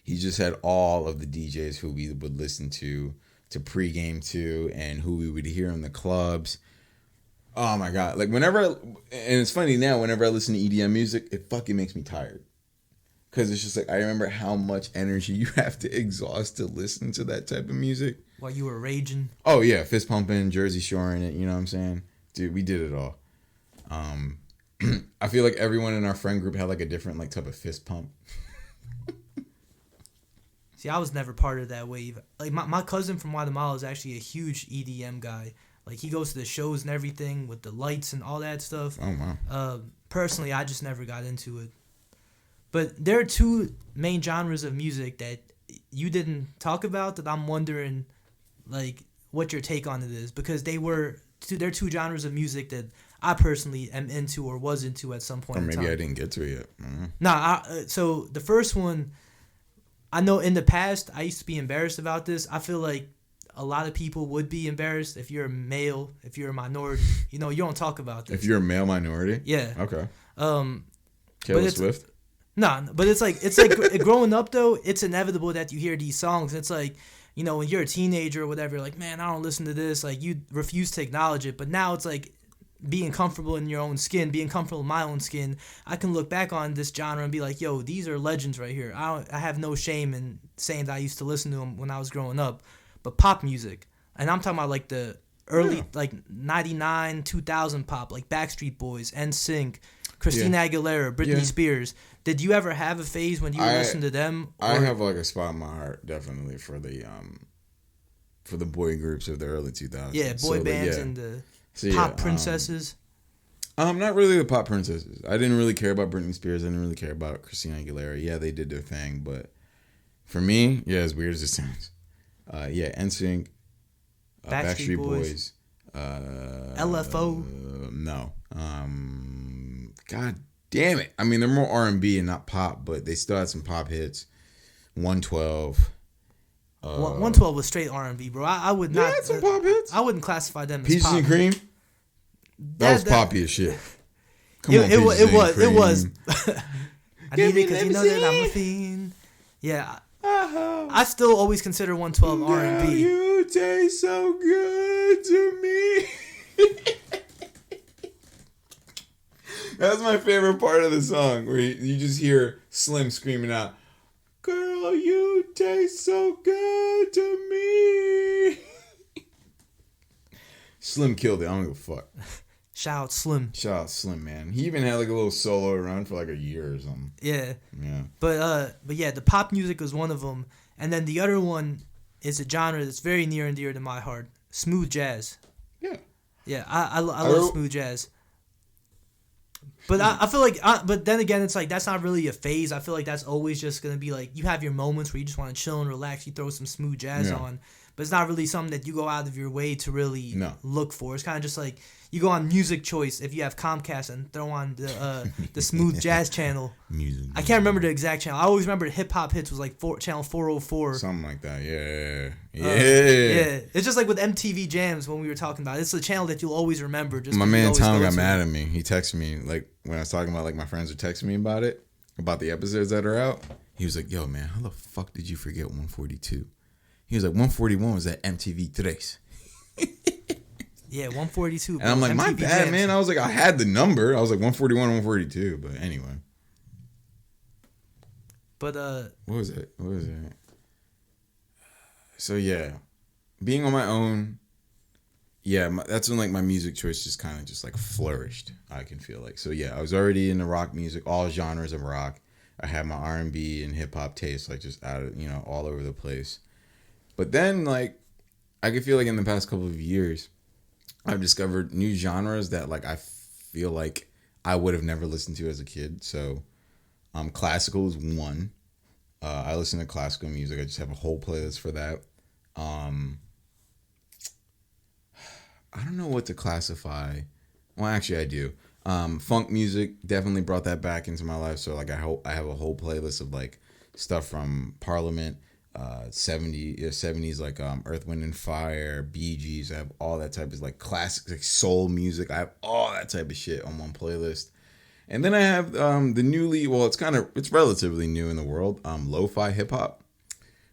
He just had all of the DJs who we would listen to pregame to, and who we would hear in the clubs. Oh my God. Like and it's funny now, whenever I listen to EDM music, it fucking makes me tired. Because it's just like, I remember how much energy you have to exhaust to listen to that type of music. While you were raging. Oh yeah, fist pumping, Jersey shoring it, you know what I'm saying? Dude, we did it all. I feel like everyone in our friend group had like a different like type of fist pump. See, I was never part of that wave. Like my cousin from Guatemala is actually a huge EDM guy. Like, he goes to the shows and everything with the lights and all that stuff. Oh wow. Personally, I just never got into it. But there are two main genres of music that you didn't talk about that I'm wondering, like, what your take on it is, because they're two genres of music that I personally am into or was into at some point. Or maybe in time. I didn't get to it yet. Mm-hmm. Nah, so the first one, I know in the past I used to be embarrassed about this. I feel like a lot of people would be embarrassed if you're a male, if you're a minority. You don't talk about this. If you're a male minority? Yeah. Okay. Taylor Swift? No, but it's like growing up though, it's inevitable that you hear these songs. It's like, when you're a teenager or whatever, you're like, man, I don't listen to this. Like, you refuse to acknowledge it. But now it's like being comfortable in your own skin, being comfortable in my own skin. I can look back on this genre and be like, yo, these are legends right here. I have no shame in saying that I used to listen to them when I was growing up. But pop music, and I'm talking about like the early, like 99, 2000 pop, like Backstreet Boys, NSYNC, Christina Aguilera, Britney Spears. Did you ever have a phase when you would listen to them? I have like a spot in my heart, definitely, for the boy groups of the early 2000s. Yeah, boy bands and the pop princesses. Not really the pop princesses. I didn't really care about Britney Spears. I didn't really care about Christina Aguilera. Yeah, they did their thing, but for me, as weird as it sounds, NSYNC, Backstreet Boys, LFO. No. God damn it. I mean, they're more R&B and not pop, but they still had some pop hits. 112. 112 was straight R&B, bro. I would not. They had some pop hits. I wouldn't classify them as Peaches pop. and Cream? That was poppy as shit. Come on, it was. I need it because you know that I'm a limousine. fiend. Yeah. I still always consider 112 R&B. You taste so good to me. That's my favorite part of the song, where you just hear Slim screaming out, "Girl, you taste so good to me." Slim killed it. I don't give a fuck. Shout out Slim. Shout out Slim, man. He even had like a little solo run for like a year or something. Yeah. Yeah. But yeah, the pop music was one of them, and then the other one is a genre that's very near and dear to my heart: smooth jazz. Yeah. Yeah, I love smooth jazz. But I feel like, but then again, it's like that's not really a phase. I feel like that's always just gonna be like you have your moments where you just want to chill and relax. You throw some smooth jazz on, but it's not really something that you go out of your way to really look for. It's kind of just like you go on Music Choice if you have Comcast and throw on the smooth jazz channel. I can't remember the exact channel. I always remember Hip Hop Hits was like channel 404. Something like that. Yeah. Yeah. It's just like with MTV Jams when we were talking about it. It's a channel that you'll always remember. Just my man Tom got mad at me. He texted me like when I was talking about like my friends were texting me about it, about the episodes that are out. He was like, "Yo, man, how the fuck did you forget 142?" He was like, 141 was at MTV Tres. Yeah, 142. And I'm like, my bad, man. I was like, I had the number. I was like 141, 142. But anyway. But what was it? So yeah, being on my own. Yeah, that's when like my music choice just kind of just like flourished. I can feel like. So yeah, I was already into rock music, all genres of rock. I had my R&B and hip hop taste like just out of all over the place. But then, like, I could feel like in the past couple of years, I've discovered new genres that, like, I feel like I would have never listened to as a kid. So, classical is one. I listen to classical music. I just have a whole playlist for that. I don't know what to classify. Well, actually, I do. Funk music definitely brought that back into my life. So, like, I have a whole playlist of, like, stuff from Parliament. 70s like Earth, Wind and Fire, Bee Gees. I have all that type of like classic like soul music. I have all that type of shit on one playlist. And then I have the it's relatively new in the world, lo-fi hip hop,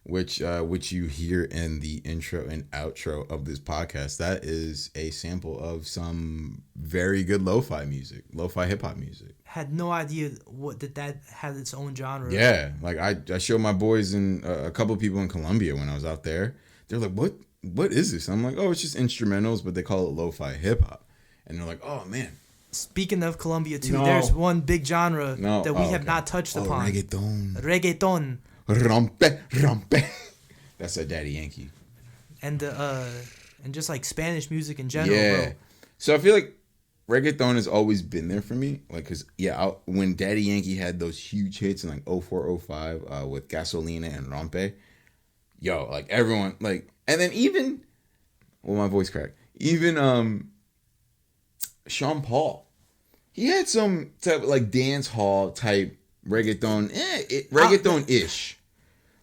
which you hear in the intro and outro of this podcast. That is a sample of some very good lo-fi hip hop music. Had no idea that had its own genre. Yeah, like I showed my boys and a couple of people in Colombia when I was out there. They're like, what is this? I'm like, oh, it's just instrumentals, but they call it lo-fi hip hop. And they're like, oh man. Speaking of Colombia too, there's one big genre that we have not touched upon. Reggaeton. Rompe. That's a Daddy Yankee. And just like Spanish music in general. Yeah. Bro. So I feel like reggaeton has always been there for me. Like, cause when Daddy Yankee had those huge hits in like 04, 05 with Gasolina and Rompe, like everyone like, and then even, my voice cracked. Even Sean Paul, he had some type of like dance hall type reggaeton-ish.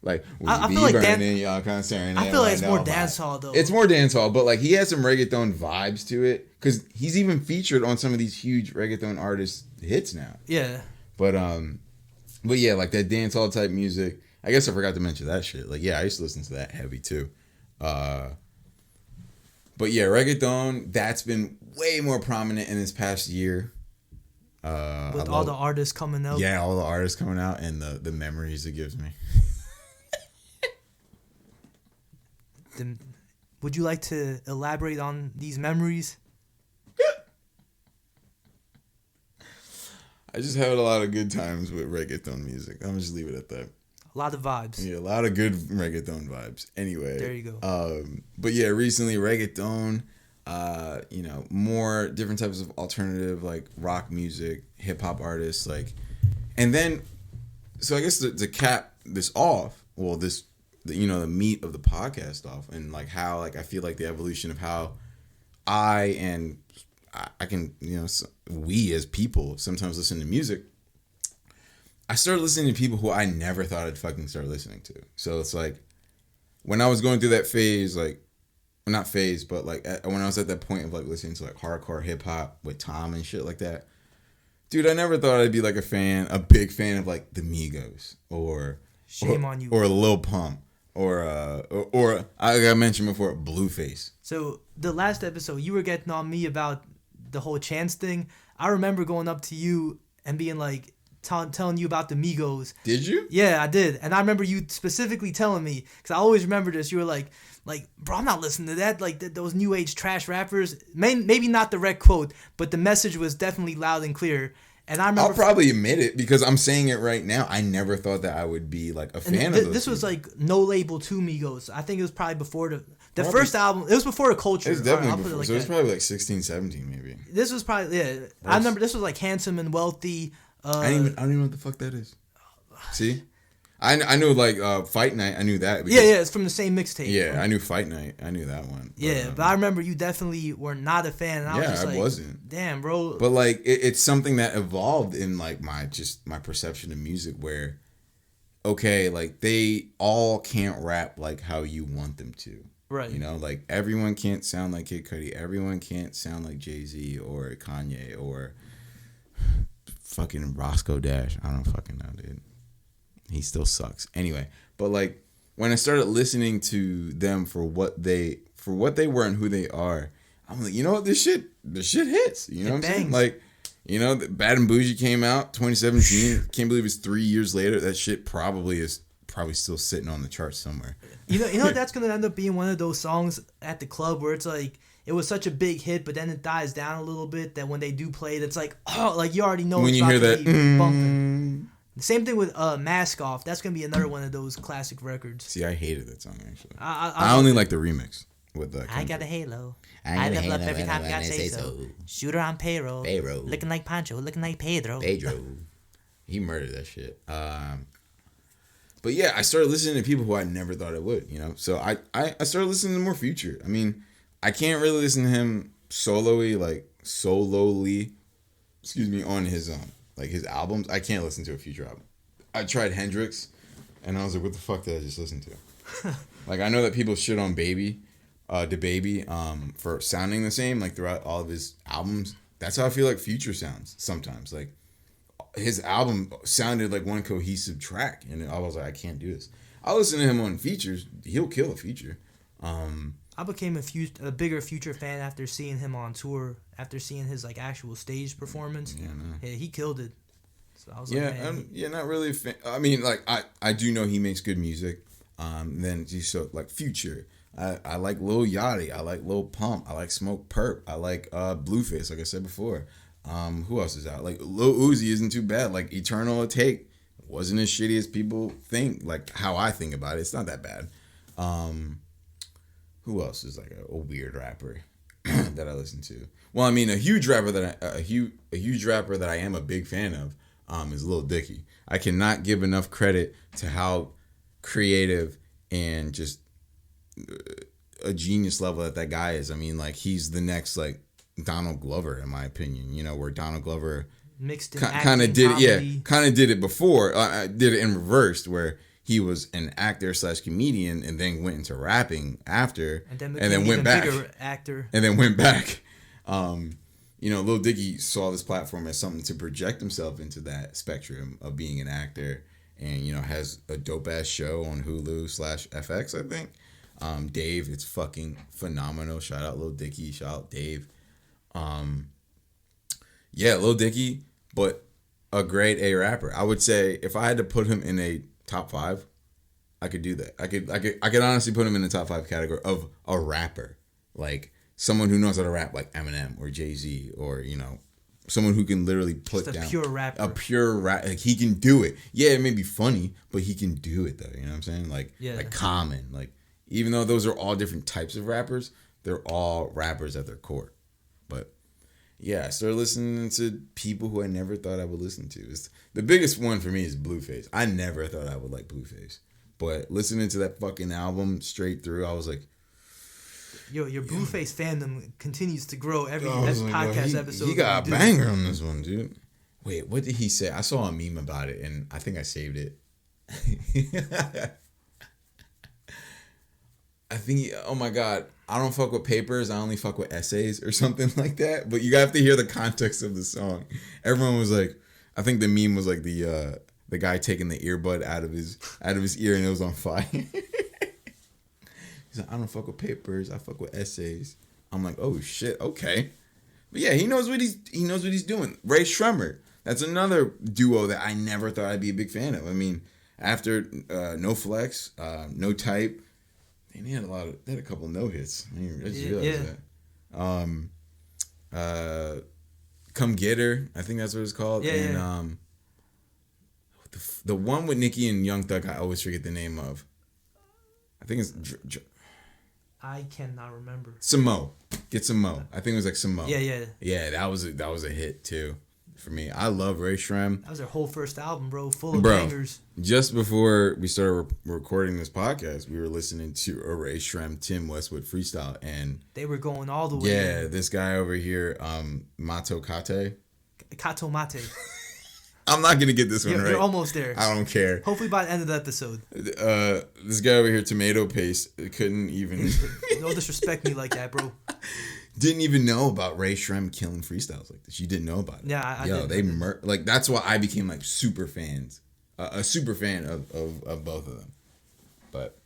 Like, I feel like y'all kind of staring. I feel like it's more dance hall though. It's more dance hall, but like he has some reggaeton vibes to it because he's even featured on some of these huge reggaeton artists' hits now. Yeah. But yeah, like that dance hall type music. I guess I forgot to mention that shit. Like, yeah, I used to listen to that heavy too. But yeah, reggaeton, that's been way more prominent in this past year. With all the artists coming out. Yeah, all the artists coming out and the memories it gives me. Would you like to elaborate on these memories? I just had a lot of good times with reggaeton music. I'm just leave it at that. A lot of vibes. Yeah, a lot of good reggaeton vibes. Anyway. There you go. But yeah, recently reggaeton, more different types of alternative like rock music, hip hop artists, like, and then, so I guess to cap this off, the meat of the podcast off, and like how like I feel like the evolution of how I can we as people sometimes listen to music. I started listening to people who I never thought I'd fucking start listening to. So it's like when I was going through that phase, like not phase, but like when I was at that point of like listening to like hardcore hip hop with Tom and shit like that. Dude, I never thought I'd be like a big fan of like the Migos or on you, or Lil Pump. Or I mentioned before, Blueface. So the last episode, you were getting on me about the whole Chance thing. I remember going up to you and being like, telling you about the Migos. Did you? Yeah, I did. And I remember you specifically telling me, because I always remember this. You were like, bro, I'm not listening to that. Like those new age trash rappers. Maybe not the direct quote, but the message was definitely loud and clear. And I remember I'll probably admit it because I'm saying it right now. I never thought that I would be like a fan of those. This was like no label 2 Migos. I think it was probably before the first album. It was before the Culture. It was definitely before. So it was probably like 16, 17 maybe. This was probably I remember this was like Handsome and Wealthy. I don't even know what the fuck that is. See? I knew like Fight Night. I knew that. Yeah, it's from the same mixtape. Yeah, I knew Fight Night. I knew that one. Yeah, but I remember you definitely were not a fan. And I was just like, wasn't. Damn, bro. But like, it's something that evolved in like my perception of music. Where, okay, like they all can't rap like how you want them to. Right. You know, like everyone can't sound like Kid Cudi. Everyone can't sound like Jay-Z or Kanye or fucking Roscoe Dash. I don't fucking know, dude. He still sucks. Anyway, but like when I started listening to them for what they were and who they are, I'm like, you know what, this shit hits. You know what I'm saying? Like, you know, Bad and Bougie came out 2017. Can't believe it's 3 years later. That shit probably still sitting on the charts somewhere. You know that's gonna end up being one of those songs at the club where it's like it was such a big hit, but then it dies down a little bit. That when they do play it, it's like, oh, like you already know when it's you hear that bumping. The same thing with Mask Off. That's gonna be another one of those classic records. See, I hated that song actually. I only like the remix with the. I got a halo. I level up every time I say so. Shooter on payroll. Looking like Pancho. Looking like Pedro. He murdered that shit. But yeah, I started listening to people who I never thought I would, you know? So I started listening to more Future. I mean, I can't really listen to him solely, on his like his albums. I can't listen to a Future album. I tried Hendrix, and I was like, what the fuck did I just listen to? Like, I know that people shit on DaBaby, for sounding the same, like, throughout all of his albums. That's how I feel like Future sounds sometimes. Like, his album sounded like one cohesive track, and I was like, I can't do this. I'll listen to him on features. He'll kill a feature. I became a bigger Future fan after seeing him on tour, after seeing his like actual stage performance. Yeah, he killed it. So I was not really a fan. I mean, like I do know he makes good music. Then so like Future. I like Lil Yachty. I like Lil Pump. I like Smoke Perp. I like Blueface, like I said before. Who else is out? Like Lil Uzi isn't too bad. Like Eternal Take wasn't as shitty as people think. Like how I think about it, it's not that bad. Who else is like a weird rapper that I listen to? Well, I mean, a huge rapper that I am a big fan of is Lil Dicky. I cannot give enough credit to how creative and just a genius level that guy is. I mean, like he's the next like Donald Glover, in my opinion. You know, where Donald Glover mixed in kind of did comedy. it. Yeah, kind of did it before. Did it in reverse, where he was an actor / comedian and then went into rapping after, and then went back. Bigger actor. And then went back. You know, Lil Dicky saw this platform as something to project himself into that spectrum of being an actor, and you know has a dope ass show on Hulu / FX, I think. Dave, it's fucking phenomenal. Shout out Lil Dicky. Shout out Dave. Yeah, Lil Dicky, but a grade A rapper. I would say if I had to put him in a top 5, I could do that. I could honestly put him in the top 5 category of a rapper, like someone who knows how to rap, like Eminem or Jay-Z, or you know, someone who can literally put down pure rapper. A pure rap. Like he can do it. Yeah, it may be funny, but he can do it though. You know what I'm saying? Like Common. Like even though those are all different types of rappers, they're all rappers at their core. But yeah, I started listening to people who I never thought I would listen to. The biggest one for me is Blueface. I never thought I would like Blueface. But listening to that fucking album straight through, I was like... Yo, your Blueface fandom continues to grow every podcast episode. He got a banger on this one, dude. Wait, what did he say? I saw a meme about it, and I think I saved it. I think, oh my God, I don't fuck with papers, I only fuck with essays or something like that. But you have to hear the context of the song. Everyone was like, I think the meme was like the guy taking the earbud out of his ear and it was on fire. He's like, I don't fuck with papers, I fuck with essays. I'm like, oh shit, okay. But yeah, he knows what he's doing. Ray Shremmer, that's another duo that I never thought I'd be a big fan of. I mean, after No Flex, No Type, and he had a couple no hits. I just realized that. Come Get Her, I think that's what it's called. And the one with Nicki and Young Thug, I always forget the name of. I think it's I cannot remember. Samo. Get Some Mo. I think it was like Samo. Yeah. Yeah, that was a hit too. for me. I love Ray Shrem. That was their whole first album, bro, full of Bro, bangers. Just before we started recording this podcast, we were listening to a Ray Shrem, Tim Westwood freestyle, and they were going all the way. Yeah, this guy over here, Mato Kate. Kato Mate. I'm not gonna get this one right. You're almost there. I don't care. Hopefully by the end of the episode. This guy over here, Tomato Paste, couldn't even. Don't disrespect me like that, bro. Didn't even know about Ray Shrem killing freestyles like this. You didn't know about it. Yeah, I Yo, didn't. they like that's why I became like super fans, a super fan of both of them. But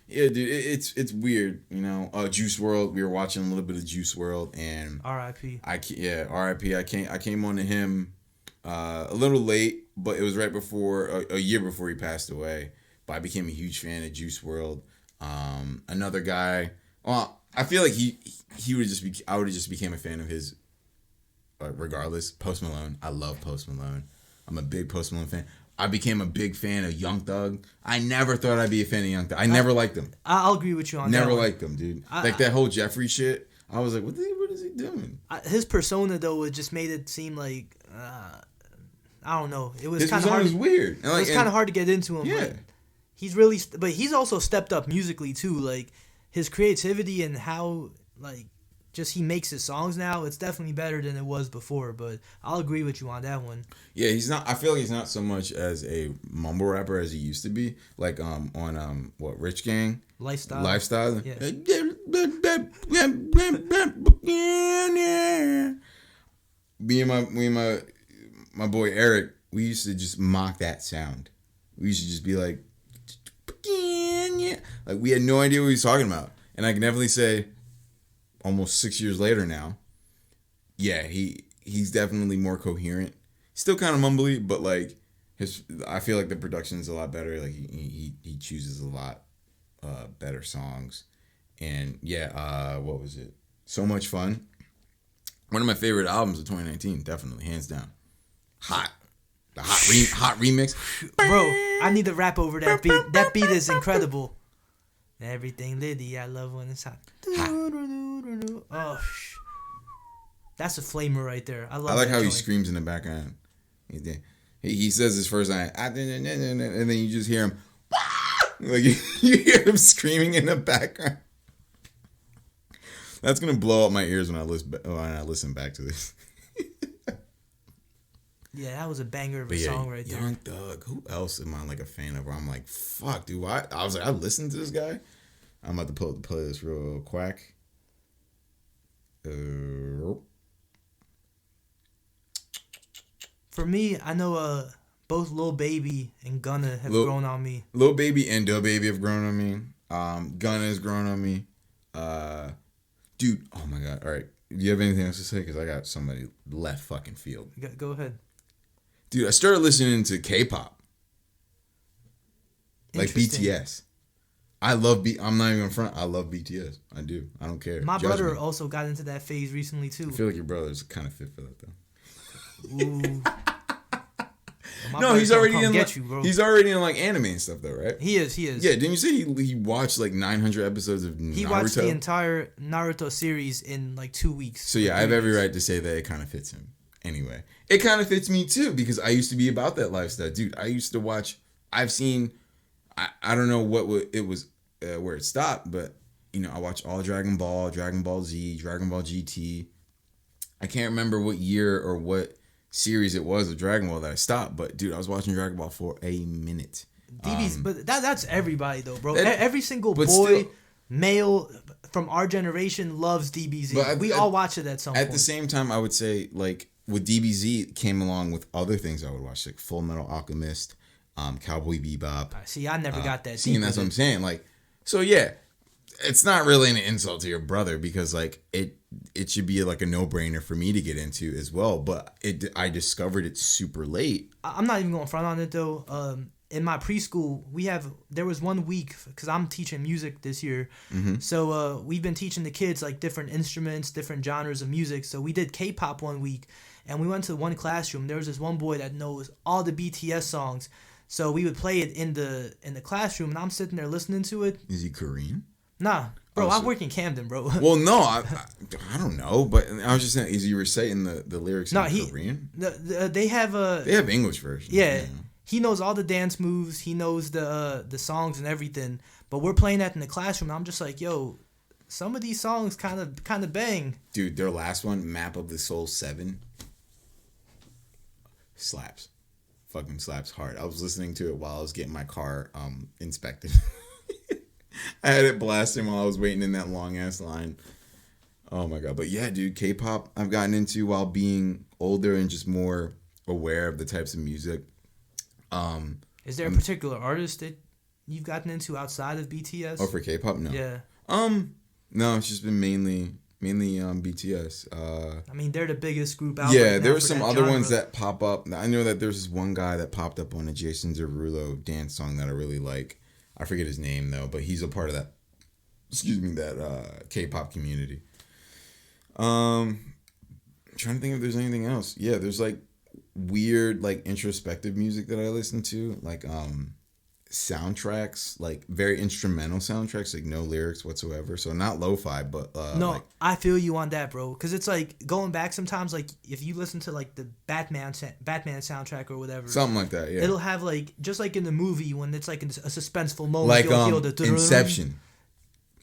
yeah, dude, it's weird, you know. Juice World. We were watching a little bit of Juice World, and R.I.P. R.I.P. I came on to him a little late, but it was right before a year before he passed away. But I became a huge fan of Juice World. Another guy. Well, I feel like he would just be. I would have just became a fan of his. Regardless, Post Malone. I love Post Malone. I'm a big Post Malone fan. I became a big fan of Young Thug. I never thought I'd be a fan of Young Thug. I never liked him. I'll agree with you on that. Never liked him, dude. Like that whole Jeffrey shit. I was like, what is he doing? His persona though, it just made it seem like I don't know. It was His kind of persona hard. was weird. It was kind of hard to get into him. Yeah. But he's really, but he's also stepped up musically too. Like his creativity and how like just he makes his songs now. It's definitely better than it was before. But I'll agree with you on that one. Yeah, he's not. I feel like he's not so much as a mumble rapper as he used to be. Like on what Rich Gang Lifestyle. Yeah. Me and my boy Eric, we used to just mock that sound. We used to just be like we had no idea what he was talking about. And I can definitely say, almost 6 years later now, yeah, he's definitely more coherent. Still kind of mumbly, but like I feel like the production's a lot better. Like he chooses a lot better songs. And yeah, what was it? So Much Fun. One of my favorite albums of 2019, definitely, hands down. Hot. The hot remix. Bro, I need to rap over that beat. That beat is incredible. Everything Liddy, I love when it's hot. Oh, that's a flamer right there. I like how he screams in the background. He says his first line, and then you just hear him. Like you hear him screaming in the background. That's gonna blow up my ears when I listen back to this. Yeah, that was a banger of a song right there. Young Thug. Who else am I like a fan of? Where I'm like, fuck, dude. I was like, I listened to this guy. I'm about to play this real quack. For me, I know both Lil Baby and Gunna have grown on me. Lil Baby and Lil Baby have grown on me. Gunna has grown on me. Dude, oh my god. All right. Do you have anything else to say? Because I got somebody left fucking field. Go ahead. Dude, I started listening to K-pop. Like BTS. I'm not even in front. I love BTS. I do. I don't care. My brother also got into that phase recently too. I feel like your brother's kind of fit for that though. Ooh. No, he's already he's already in like anime and stuff though, right? He is. Yeah, didn't you say he watched like 900 episodes of Naruto? He watched the entire Naruto series in like 2 weeks. So yeah, I have every right to say that it kind of fits him. Anyway, it kind of fits me too because I used to be about that lifestyle, dude. I used to watch. I've seen. I don't know what it was where it stopped, but you know I watched all Dragon Ball, Dragon Ball Z, Dragon Ball GT. I can't remember what year or what series it was of Dragon Ball that I stopped, but dude, I was watching Dragon Ball for a minute. But that's everybody though, bro. Every single boy, male from our generation loves DBZ. We all watch it at some point. At the same time, I would say like with DBZ came along with other things I would watch, like Full Metal Alchemist, Cowboy Bebop. See, I never got that. See, and that's what I'm saying. Like, so yeah, it's not really an insult to your brother because like it should be like a no-brainer for me to get into as well. But I discovered it super late. I'm not even going front on it though. In my preschool, there was 1 week because I'm teaching music this year. Mm-hmm. So we've been teaching the kids like different instruments, different genres of music. So we did K-pop 1 week, and we went to one classroom. There was this one boy that knows all the BTS songs. So we would play it in the classroom, and I'm sitting there listening to it. Is he Korean? Nah. Bro, Oh, I so, work in Camden, bro. well, no, I don't know, but I was just saying, as you were saying the lyrics No, in Korean, they have a. they have English versions. Yeah, You know? he knows all the dance moves. He knows the songs and everything. But we're playing that in the classroom. And I'm just like, yo, some of these songs kind of bang. Dude, their last one, Map of the Soul 7, slaps. Fucking slaps hard. I was listening to it while I was getting my car inspected. I had it blasting while I was waiting in that long ass line. Oh my god. But yeah, dude, K-pop I've gotten into while being older and just more aware of the types of music. Is there a particular artist that you've gotten into outside of BTS? Oh, for K-pop? No. Yeah. No, it's just been mainly BTS. I mean, they're the biggest group out. Yeah, right there now were for some that other genre. ones that pop up. I know that there's this one guy that popped up on a Jason Derulo dance song that I really like. I forget his name though, but he's a part of that. Excuse me, that K-pop community. I'm trying to think if there's anything else. Yeah, there's like weird like introspective music that I listen to, like soundtracks, like very instrumental soundtracks, like no lyrics whatsoever. So not lo-fi, but No, like, I feel you on that, bro. Because it's like going back sometimes, like if you listen to like the Batman soundtrack or whatever, something like that. Yeah, it'll have like just like in the movie when it's like a suspenseful moment, like you'll hear the Inception.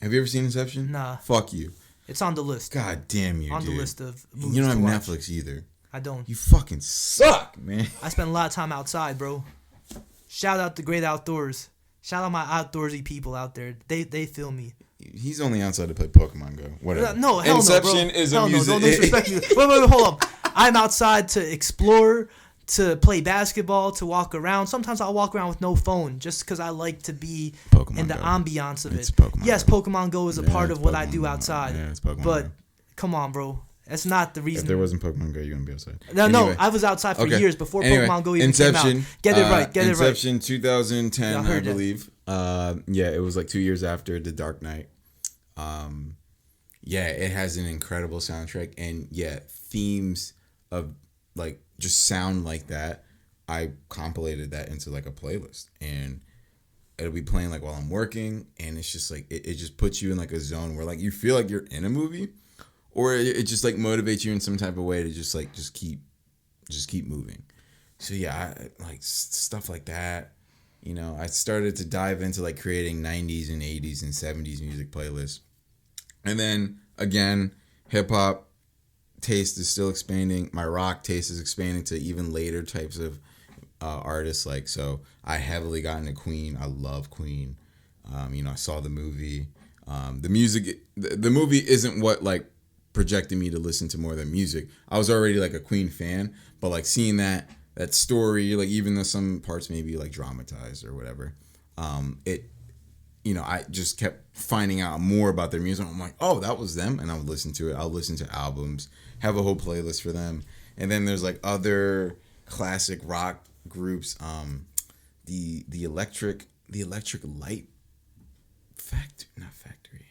Have you ever seen Inception? Nah. Fuck you. It's on the list. God damn you, on dude. the list of movies You don't to have watch. Netflix either. I don't. You fucking suck, man. I spend a lot of time outside, bro. Shout out the great outdoors. Shout out my outdoorsy people out there. They feel me. He's only outside to play Pokemon Go. Whatever. No, hell Inception no, bro. is Hell a no, music. don't disrespect me. Wait, hold up. I'm outside to explore, to play basketball, to walk around. Sometimes I'll walk around with no phone just because I like to be Pokemon in the Go. ambiance of It's it. Pokemon Yes, Go. Pokemon Go is a Yeah, part it's of what I Pokemon do Go. outside. Yeah, it's Pokemon but Go. come on, bro. That's not the reason. If there wasn't Pokemon Go, you wouldn't be outside. No, Anyway. I was outside for Okay. years before Anyway, Pokemon Go even Inception, came out. Get it right. Get it right. Inception 2010, Yeah, I I heard that. believe. Yeah, it was like 2 years after The Dark Knight. Yeah, it has an incredible soundtrack, and yeah, themes of like just sound like that. I compilated that into like a playlist, and it'll be playing like while I'm working, and it's just like it just puts you in like a zone where like you feel like you're in a movie, or it just like motivates you in some type of way to just keep moving. So yeah, I like stuff like that. You know, I started to dive into like creating 90s and 80s and 70s music playlists. And then again, hip hop taste is still expanding. My rock taste is expanding to even later types of artists. Like, so I heavily got into Queen. I love Queen. You know, I saw the movie. The music, the movie isn't what like projected me to listen to more of their music. I was already like a Queen fan, but like seeing that story, like even though some parts may be like dramatized or whatever, it, you know, I just kept finding out more about their music. I'm like, oh, that was them, and I would listen to it. I'll listen to albums, have a whole playlist for them, and then there's like other classic rock groups, the electric light factory.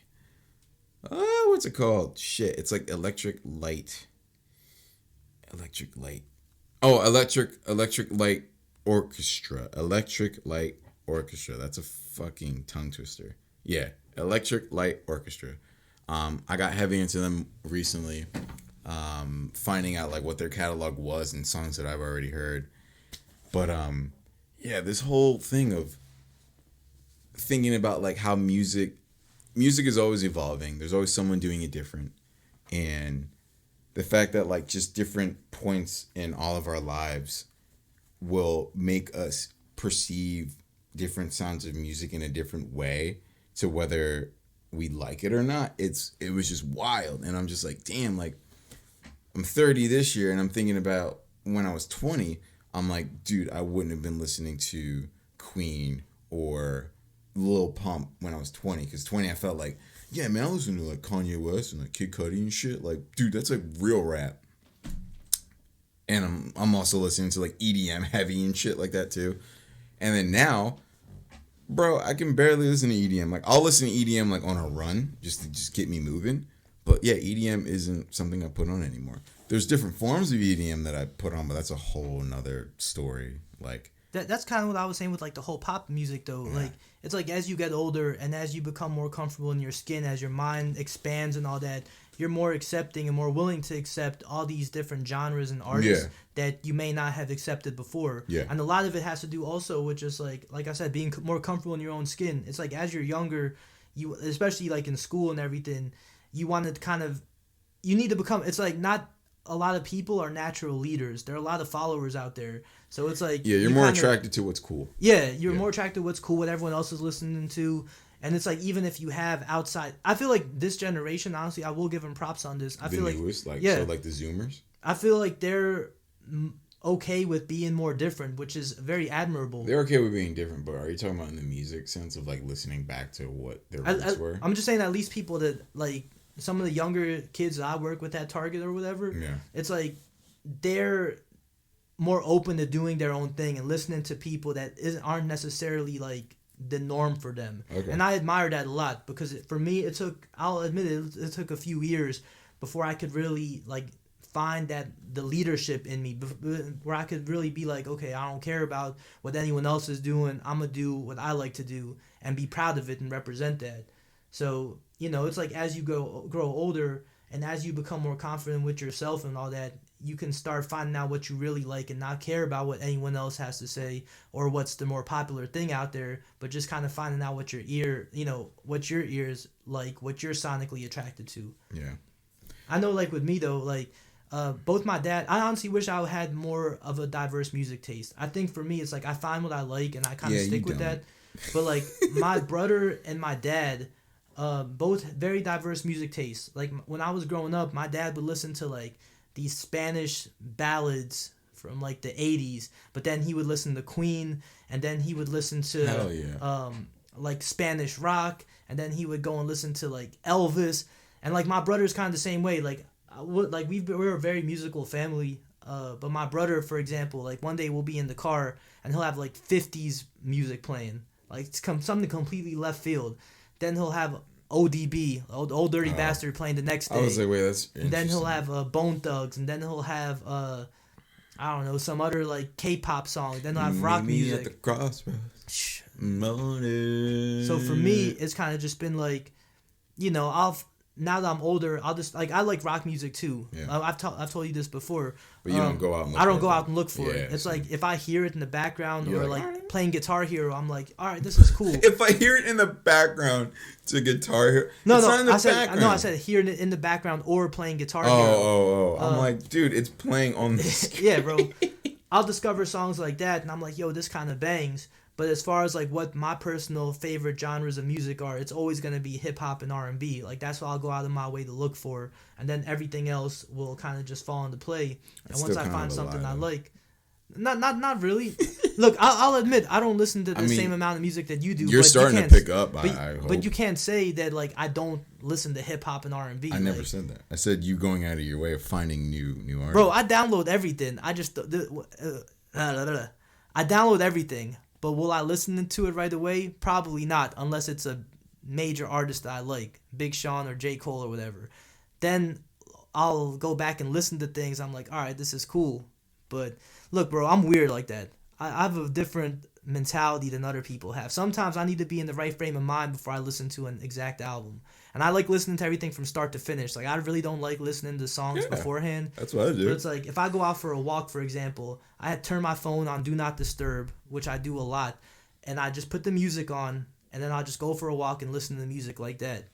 Oh, what's it called? Shit, it's like electric light. Oh, electric light orchestra. Electric light orchestra. That's a fucking tongue twister. Yeah, electric light orchestra. I got heavy into them recently, finding out like what their catalog was and songs that I've already heard. But yeah, this whole thing of thinking about like how music is always evolving. There's always someone doing it different, and the fact that like just different points in all of our lives will make us perceive different sounds of music in a different way to whether we like it or not. It was just wild, and I'm just like, damn, like I'm 30 this year, and I'm thinking about when I was 20. I'm like, dude, I wouldn't have been listening to Queen or Lil Pump when I was 20, because 20 I felt like, yeah, man, I listen to like Kanye West and like Kid Cudi and shit. Like, dude, that's like real rap. And I'm also listening to like EDM heavy and shit like that too. And then now, bro, I can barely listen to EDM. Like, I'll listen to EDM like on a run just to get me moving. But yeah, EDM isn't something I put on anymore. There's different forms of EDM that I put on, but that's a whole nother story. Like, That's kind of what I was saying with like the whole pop music though. Like it's like as you get older and as you become more comfortable in your skin, as your mind expands and all that, you're more accepting and more willing to accept all these different genres and artists that you may not have accepted before. Yeah. And a lot of it has to do also with just like I said, being more comfortable in your own skin. It's like as you're younger, you, especially like in school and everything, you want to kind of, you need to become, it's like not a lot of people are natural leaders. There are a lot of followers out there. So it's like... Yeah, you're more attracted to what's cool. Yeah, you're more attracted to what's cool, what everyone else is listening to. And it's like, even if you have outside... I feel like this generation, honestly, I will give them props on this. I feel newest, like... So like the Zoomers? I feel like they're okay with being more different, which is very admirable. They're okay with being different, but are you talking about in the music sense of like listening back to what their roots were? I'm just saying at least people that like... Some of the younger kids that I work with at Target or whatever, it's like they're more open to doing their own thing and listening to people that aren't necessarily like the norm for them. Okay. And I admire that a lot because for me, I'll admit it took a few years before I could really like find that the leadership in me where I could really be like, okay, I don't care about what anyone else is doing. I'm going to do what I like to do and be proud of it and represent that. So, you know, it's like as you grow older and as you become more confident with yourself and all that, you can start finding out what you really like and not care about what anyone else has to say or what's the more popular thing out there, but just kind of finding out what your ears like, what you're sonically attracted to. Yeah. I know, like, with me, though, like, both my dad... I honestly wish I had more of a diverse music taste. I think for me, it's like I find what I like and I kind of stick with that. But, like, my brother and my dad... both very diverse music tastes. Like when I was growing up, my dad would listen to like these Spanish ballads from like the 80s, but then he would listen to Queen, and then he would listen to like Spanish rock, and then he would go and listen to like Elvis, and like my brother's kind of the same way. Like we're a very musical family. But my brother, for example, like one day we'll be in the car and he'll have like 50s music playing, like it's something completely left field. Then he'll have ODB, Old Dirty Bastard, playing the next day. I was like, wait, that's interesting. And then he'll have Bone Thugs, and then he'll have I don't know, some other like K-pop song. Then he'll have rock music. At the crossroads. Morning. So for me, it's kind of just been like, you know, now that I'm older, I'll just like I like rock music too. Yeah. I've told you this before. But you don't go out and look I don't go out and look for it. It's like if I hear it in the background or like playing Guitar Hero, I'm like, all right, this is cool. If I hear it in the background to Guitar Hero, I said hear it in the background or playing Guitar Hero. Oh. I'm like, dude, it's playing on the screen. Yeah, bro. I'll discover songs like that and I'm like, yo, this kind of bangs. But as far as like what my personal favorite genres of music are, it's always gonna be hip hop and R&B. Like that's what I'll go out of my way to look for, and then everything else will kind of just fall into play. And once I find something I like, not really. Look, I'll admit I don't listen to the same amount of music that you do. You're starting to pick up. But you can't say that like I don't listen to hip hop and R&B. I never said that. I said you going out of your way of finding new artists. Bro, I download everything. I just I download everything. But will I listen to it right away? Probably not, unless it's a major artist that I like, Big Sean or J. Cole or whatever. Then I'll go back and listen to things. I'm like, all right, this is cool. But look, bro, I'm weird like that. I have a different mentality than other people have. Sometimes I need to be in the right frame of mind before I listen to an exact album. And I like listening to everything from start to finish. Like, I really don't like listening to songs beforehand. That's what I do. But it's like, if I go out for a walk, for example, I had turn my phone on Do Not Disturb, which I do a lot. And I just put the music on, and then I'll just go for a walk and listen to the music like that.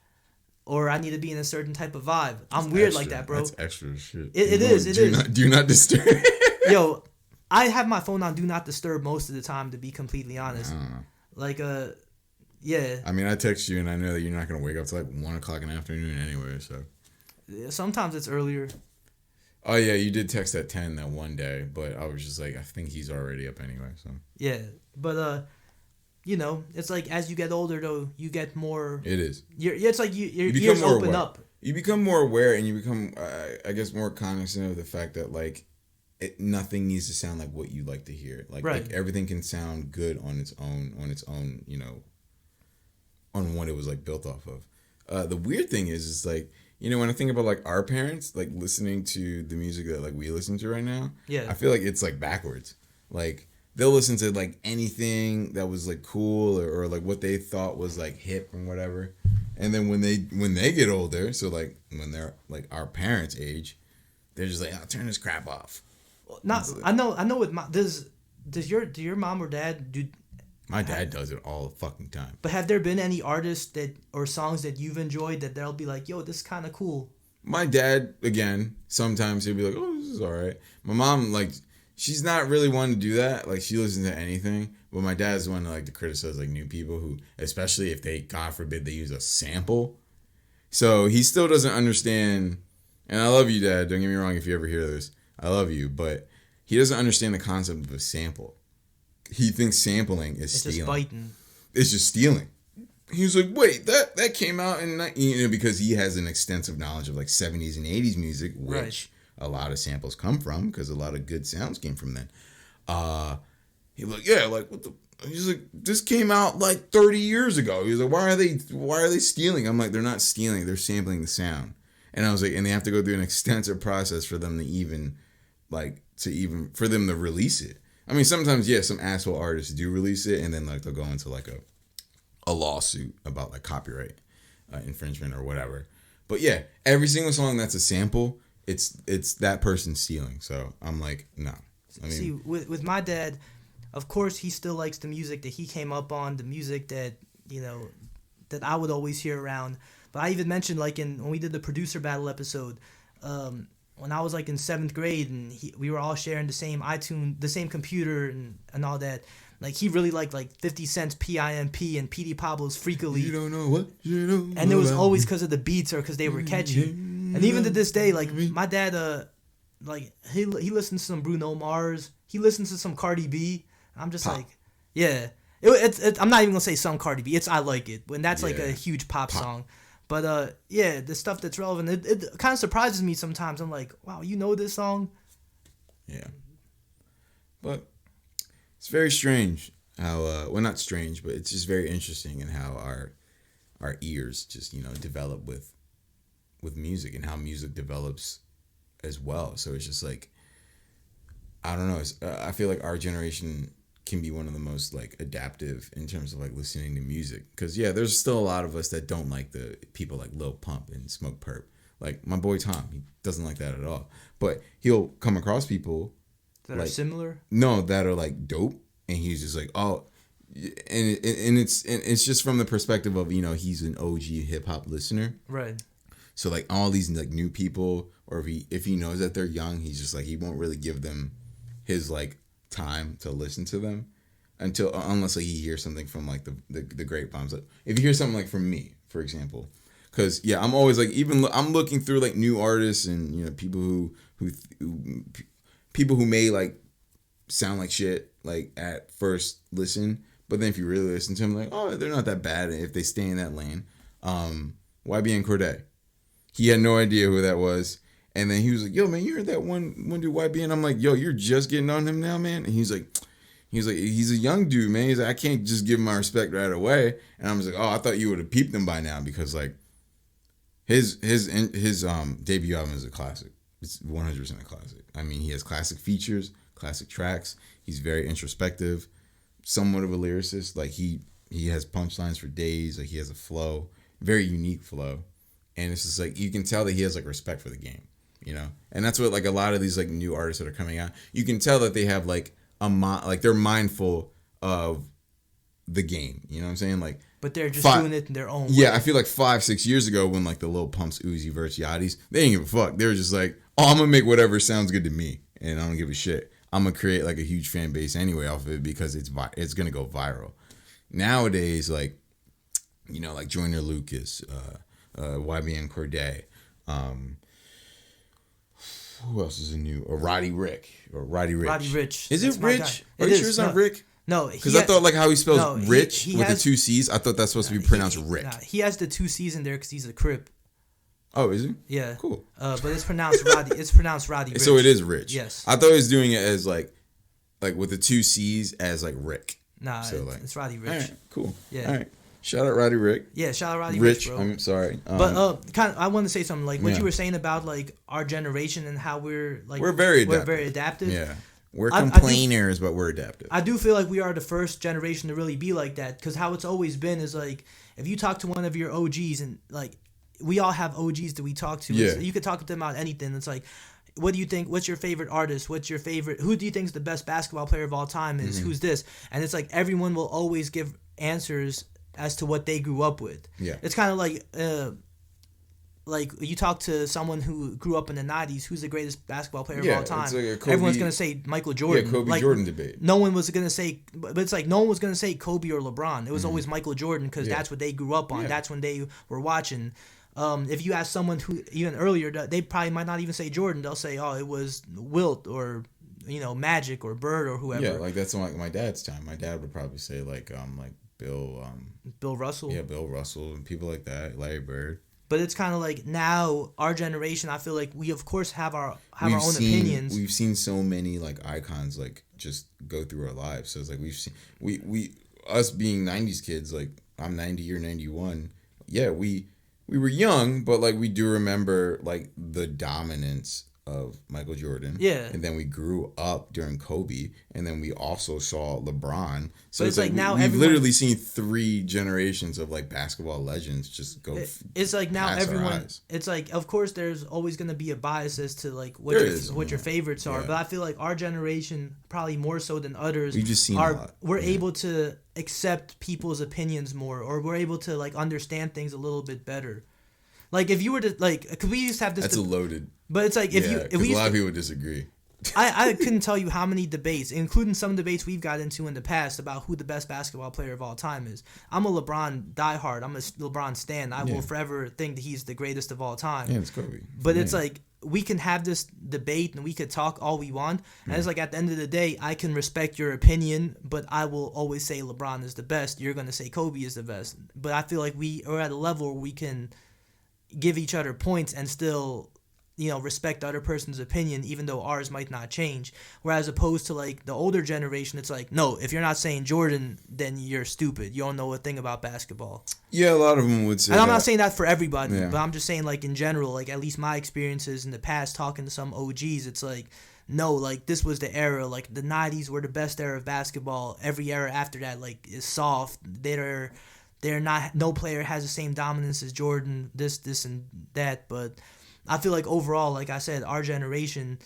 Or I need to be in a certain type of vibe. I'm weird like that, bro. That's extra shit. It is. Do not disturb. Yo, I have my phone on Do Not Disturb most of the time, to be completely honest. Like, yeah. I mean, I text you, and I know that you're not going to wake up till like 1 o'clock in the afternoon anyway, so. Sometimes it's earlier. Oh, yeah, you did text at 10 that one day, but I was just like, I think he's already up anyway, so. Yeah, but, you know, it's like as you get older, though, you get more... It is. It's like your ears open up. You become more aware, and you become, I guess, more cognizant of the fact that, like, nothing needs to sound like what you like to hear. Like everything can sound good on its own, you know, on what it was like built off of. The weird thing is like, you know, when I think about like our parents, like listening to the music that like we listen to right now, I feel like it's like backwards. Like they'll listen to like anything that was like cool or like what they thought was like hip and whatever. And then when they get older, so like when they're like our parents' age, they're just like, "Oh, turn this crap off." Not I know with my does your mom or dad do. My dad does it all the fucking time. But have there been any artists that or songs that you've enjoyed that they'll be like, "Yo, this is kind of cool"? My dad, again, sometimes he'll be like, "Oh, this is all right." My mom, like, she's not really one to do that. Like, she listens to anything. But my dad's one to like to criticize like new people who, especially if they, God forbid, they use a sample. So he still doesn't understand. And I love you, Dad. Don't get me wrong if you ever hear this. I love you, but he doesn't understand the concept of a sample. He thinks sampling is stealing. It's just biting. It's just stealing. He was like, wait, that came out in, because he has an extensive knowledge of like 70s and 80s music, which a lot of samples come from, because a lot of good sounds came from then. He was like, yeah, like what the. He's like, this came out like 30 years ago. He was like, why are they stealing? I'm like, they're not stealing, they're sampling the sound. And I was like, and they have to go through an extensive process for them for them to release it. I mean, sometimes, yeah, some asshole artists do release it, and then like they'll go into like a lawsuit about like copyright infringement or whatever. But yeah, every single song that's a sample, it's that person stealing. So I'm like, no. I mean, see, with my dad, of course, he still likes the music that he came up on, the music that that I would always hear around. But I even mentioned like when we did the producer battle episode. When I was like in 7th grade and we were all sharing the same the same computer and all that, like he really liked like 50 Cent's PIMP and PD Pablo's Freakily. You don't know what you know. And it was always because of the beats or because they were catchy. And even to this day, like my dad, like he listens to some Bruno Mars, he listens to some Cardi B. I'm just like, yeah, I'm not even gonna say some Cardi B. It's I Like It, and that's like a huge pop song. But yeah, the stuff that's relevant, it kind of surprises me sometimes. I'm like, wow, you know this song? Yeah. But it's very strange how, well, not strange, but it's just very interesting in how our ears just, develop with music and how music develops as well. So it's just like, I don't know. I feel like our generation can be one of the most like adaptive in terms of like listening to music, because there's still a lot of us that don't like the people like Lil Pump and Smoke Perp. Like my boy Tom, he doesn't like that at all, but he'll come across people that are similar, that are like dope, and he's just like, oh, and it's just from the perspective of he's an OG hip hop listener, right? So like all these like new people, or if he knows that they're young, he's just like, he won't really give them his like time to listen to them unless like he hears something from like the grapevines. Like if you hear something like from me, for example, because I'm always like, I'm looking through like new artists and people who may like sound like shit like at first listen, but then if you really listen to them, like, oh, they're not that bad if they stay in that lane. YBN Cordae, he had no idea who that was. And then he was like, yo, man, you heard that one dude, YB? And I'm like, yo, you're just getting on him now, man? And he's like, he's a young dude, man. He's like, I can't just give him my respect right away. And I was like, oh, I thought you would have peeped him by now, because like his debut album is a classic. It's 100% a classic. I mean, he has classic features, classic tracks. He's very introspective, somewhat of a lyricist. Like he has punchlines for days. Like he has a flow, very unique flow. And it's just like, you can tell that he has like respect for the game. And that's what like a lot of these like new artists that are coming out, you can tell that they have like they're mindful of the game. You know what I'm saying? Like, but they're just doing it in their own way. Yeah, I feel like 5-6 years ago when like the Lil Pumps, Uzi, Verts, Yachty's, they didn't give a fuck. They were just like, oh, I'm gonna make whatever sounds good to me, and I don't give a shit. I'm gonna create like a huge fan base anyway off of it because it's gonna go viral. Nowadays, like like Joyner Lucas, YBN Cordae, who else is a new? Or Roddy Ricch. Roddy Ricch. Is it Rich? Are you sure it's not Rick? No. Because I thought like how he spells Rich with the 2 C's. I thought that's supposed to be pronounced Rick. He has the 2 C's in there because he's a Crip. Oh, is he? Yeah. Cool. But it's pronounced Roddy. It's pronounced Roddy Ricch. So it is Rich. Yes. I thought he was doing it as like with the 2 C's as like Rick. Nah, so it's Roddy Ricch. All right, cool. Yeah. All right. Shout out Roddy Ricch. Yeah, shout out Roddy Ricch, bro. I'm sorry. But I want to say something like what you were saying about like our generation and how we're very adaptive. adaptive. Yeah. We're complainers, but we're adaptive. I do feel like we are the first generation to really be like that, because how it's always been is like if you talk to one of your OGs, and like we all have OGs that we talk to. Yeah. You could talk to them about anything. It's like, what do you think? What's your favorite artist? What's your favorite? Who do you think is the best basketball player of all time? Is who's this? And it's like everyone will always give answers as to what they grew up with. Yeah. It's kind of like you talk to someone who grew up in the 90s, who's the greatest basketball player of all time. It's like a Kobe, everyone's going to say Michael Jordan. Yeah, Kobe like, Jordan debate. No one was going to say, but it's like no one was going to say Kobe or LeBron. It was always Michael Jordan, because that's what they grew up on. Yeah. That's when they were watching. If you ask someone who even earlier, they probably might not even say Jordan. They'll say, oh, it was Wilt or Magic or Bird or whoever. Yeah, like that's like my dad's time. My dad would probably say like Bill Russell. Yeah, Bill Russell and people like that, Larry Bird. But it's kind of like now our generation, I feel like we of course have our own opinions. We've seen so many like icons like just go through our lives. So it's like we've seen we us being 90s kids, like I'm 90, you're 91. Yeah, we were young, but like we do remember like the dominance of Michael Jordan. Yeah. And then we grew up during Kobe, and then we also saw LeBron. So but it's like now we've literally seen 3 generations of like basketball legends just go. It's like now everyone. It's like of course there's always going to be a bias as to like what your favorites are, but I feel like our generation probably more so than others. We've just seen a lot. We're able to accept people's opinions more, or we're able to like understand things a little bit better. Like if you were to like, cause we used to have this. That's a loaded. But it's like if a lot of people disagree. I couldn't tell you how many debates, including some debates we've got into in the past about who the best basketball player of all time is. I'm a LeBron diehard. I'm a LeBron stan. I will forever think that he's the greatest of all time. Yeah, it's Kobe. But it's like we can have this debate and we could talk all we want. And it's like at the end of the day, I can respect your opinion, but I will always say LeBron is the best. You're going to say Kobe is the best. But I feel like we are at a level where we can give each other points and still respect the other person's opinion, even though ours might not change. Whereas opposed to like the older generation, it's like, no, if you're not saying Jordan, then you're stupid. You don't know a thing about basketball. Yeah, a lot of them would say. And I'm not saying that for everybody, but I'm just saying like in general, like at least my experiences in the past talking to some OGs, it's like, no, like this was the era. Like the 90s were the best era of basketball. Every era after that like is soft. They're not. No player has the same dominance as Jordan. This and that, but I feel like overall, like I said, our generation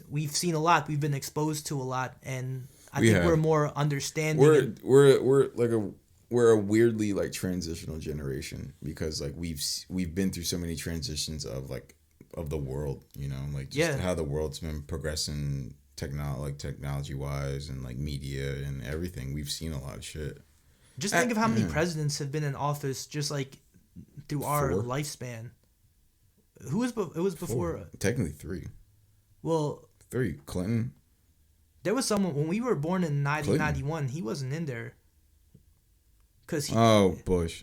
we've seen a lot, we've been exposed to a lot, and I think we're more understanding. We're a weirdly like transitional generation, because like we've been through so many transitions of the world, like just how the world's been progressing technology wise and like media and everything. We've seen a lot of shit. Just think of how many presidents have been in office just like through our lifespan. It was before. 4. Technically 3. Well, 3. Clinton. There was someone when we were born in 1991. He wasn't in there. Bush,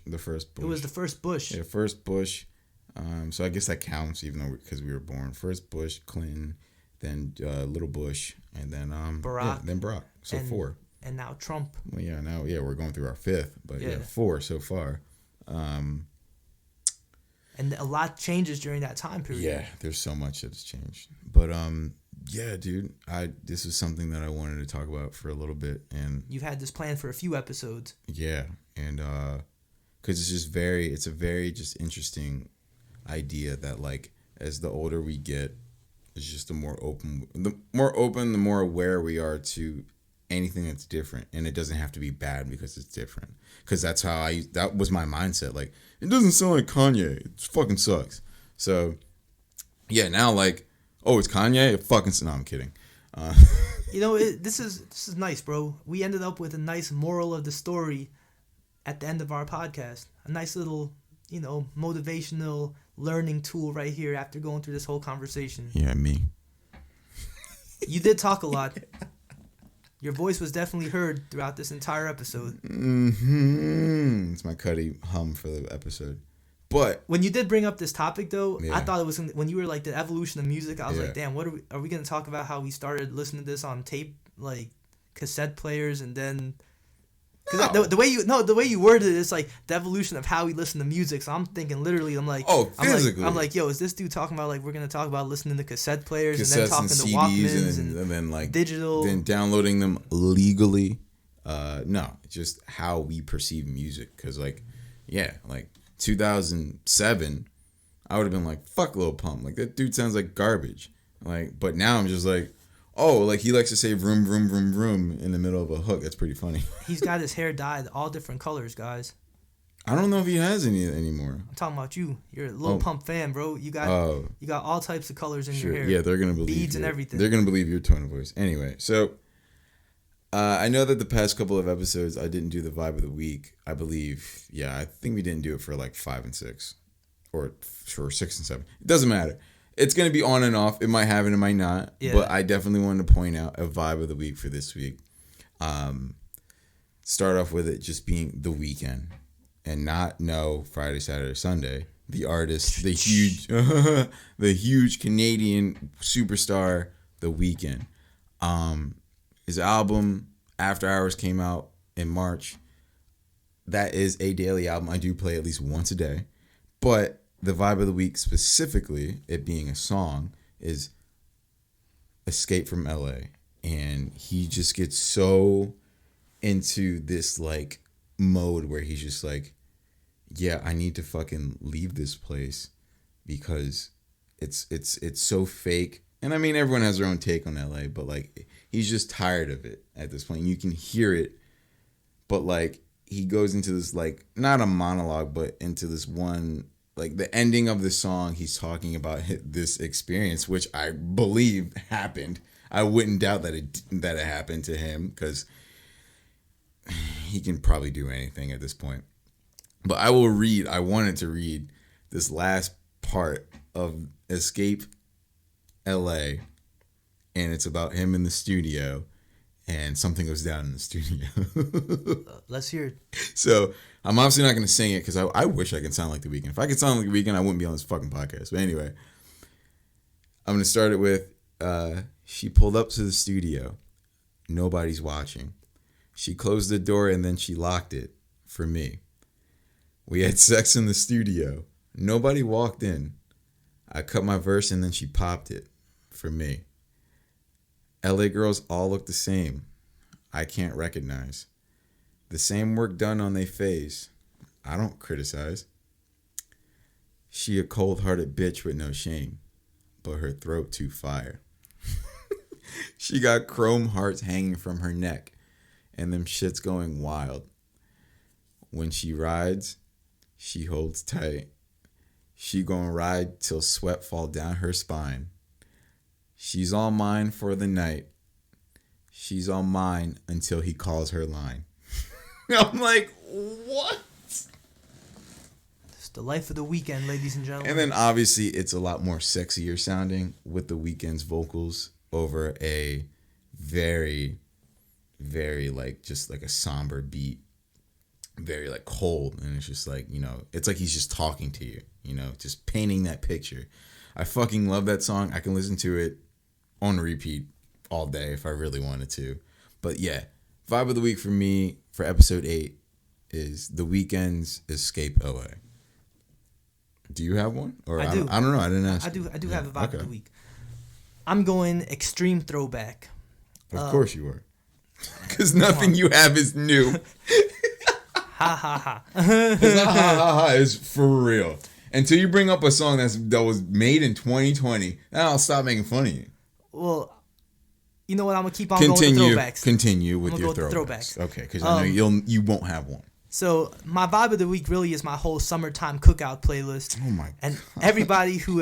the first Bush. It was the first Bush. Yeah, first Bush. So I guess that counts, even though because we were born first Bush, Clinton, then little Bush, and then Barack. Yeah, then Barack. So 4. And now Trump. Well, we're going through our 5th, but 4 so far. And a lot changes during that time period. Yeah, there's so much that's changed. But yeah, dude, this is something that I wanted to talk about for a little bit, and you've had this planned for a few episodes. Yeah, and because it's a very just interesting idea that like as the older we get, it's just the more open, the more aware we are to anything that's different, and it doesn't have to be bad because it's different. Because that's how that was my mindset. Like, it doesn't sound like Kanye. It fucking sucks. So, yeah, now like, oh, it's Kanye. It fucking no, I'm kidding. This is nice, bro. We ended up with a nice moral of the story at the end of our podcast. A nice little, motivational learning tool right here after going through this whole conversation. Yeah, me. You did talk a lot. Your voice was definitely heard throughout this entire episode. Mm-hmm. It's my Cuddy hum for the episode. But when you did bring up this topic, though, I thought it was when you were like the evolution of music. I was like, damn, what are we going to talk about? How we started listening to this on tape, like cassette players, and then Because No. the way you worded it, it's like the evolution of how we listen to music. So I'm thinking literally, physically. I'm like, yo, is this dude talking about like we're gonna talk about listening to cassette players and then Cassettes talking and to CDs Walkmans and then like digital, then downloading them legally. No, just how we perceive music. Because like 2007, I would have been like, fuck Lil Pump, like that dude sounds like garbage. Like, but now I'm just like, oh, like he likes to say vroom vroom vroom vroom in the middle of a hook. That's pretty funny. He's got his hair dyed all different colors, guys. I don't know if he has any anymore. I'm talking about you. You're a Lil Pump fan, bro. You got all types of colors in your hair. Yeah, they're gonna believe beads and everything. They're gonna believe your tone of voice. Anyway, so I know that the past couple of episodes I didn't do the vibe of the week. I believe, I think we didn't do it for like 5 and 6, or for 6 and 7. It doesn't matter. It's gonna be on and off. It might happen, it might not. Yeah. But I definitely wanted to point out a vibe of the week for this week. Start off with it just being The Weeknd, and not Friday, Saturday, Sunday. The artist, the huge Canadian superstar, The Weeknd. His album After Hours came out in March. That is a daily album. I do play at least once a day. But the vibe of the week specifically, it being a song, is Escape from LA. And he just gets so into this like mode where he's just like, I need to fucking leave this place because it's so fake. And I mean, everyone has their own take on LA, but like he's just tired of it at this point. You can hear it, but like he goes into this like not a monologue, but into this one, like the ending of the song. He's talking about this experience, which I believe happened. I wouldn't doubt that it happened to him because he can probably do anything at this point. But I wanted to read this last part of Escape LA, and it's about him in the studio, and something goes down in the studio. Let's hear it. So I'm obviously not going to sing it because I wish I could sound like The Weeknd. If I could sound like The Weeknd, I wouldn't be on this fucking podcast. But anyway, I'm going to start it with, she pulled up to the studio. Nobody's watching. She closed the door and then she locked it for me. We had sex in the studio. Nobody walked in. I cut my verse and then she popped it for me. LA girls all look the same. I can't recognize. The same work done on they face. I don't criticize. She a cold-hearted bitch with no shame, but her throat too fire. She got chrome hearts hanging from her neck, and them shits going wild. When she rides, she holds tight. She gon' ride till sweat fall down her spine. She's all mine for the night. She's all mine until he calls her line. I'm like, what? It's the life of The Weeknd, ladies and gentlemen. And then obviously it's a lot more sexier sounding with The Weeknd's vocals over a very, very like just like a somber beat. Very like cold, and it's just like, it's like he's just talking to you, just painting that picture. I fucking love that song. I can listen to it on repeat all day if I really wanted to. But yeah, vibe of the week for me for episode 8 is The Weeknd's Escape LA. Do you have one? Or I do. I don't know. I didn't ask. I do have a vibe of the week. I'm going extreme throwback. Of course you are. Because nothing you have is new. Ha ha ha. It's not ha ha ha. It's for real. Until you bring up a song that was made in 2020, then I'll stop making fun of you. Well, you know what? I'm gonna keep on going with the throwbacks. Continue with your throwbacks. Okay, because I know you won't have one. So my vibe of the week really is my whole summertime cookout playlist. Oh my! And anybody who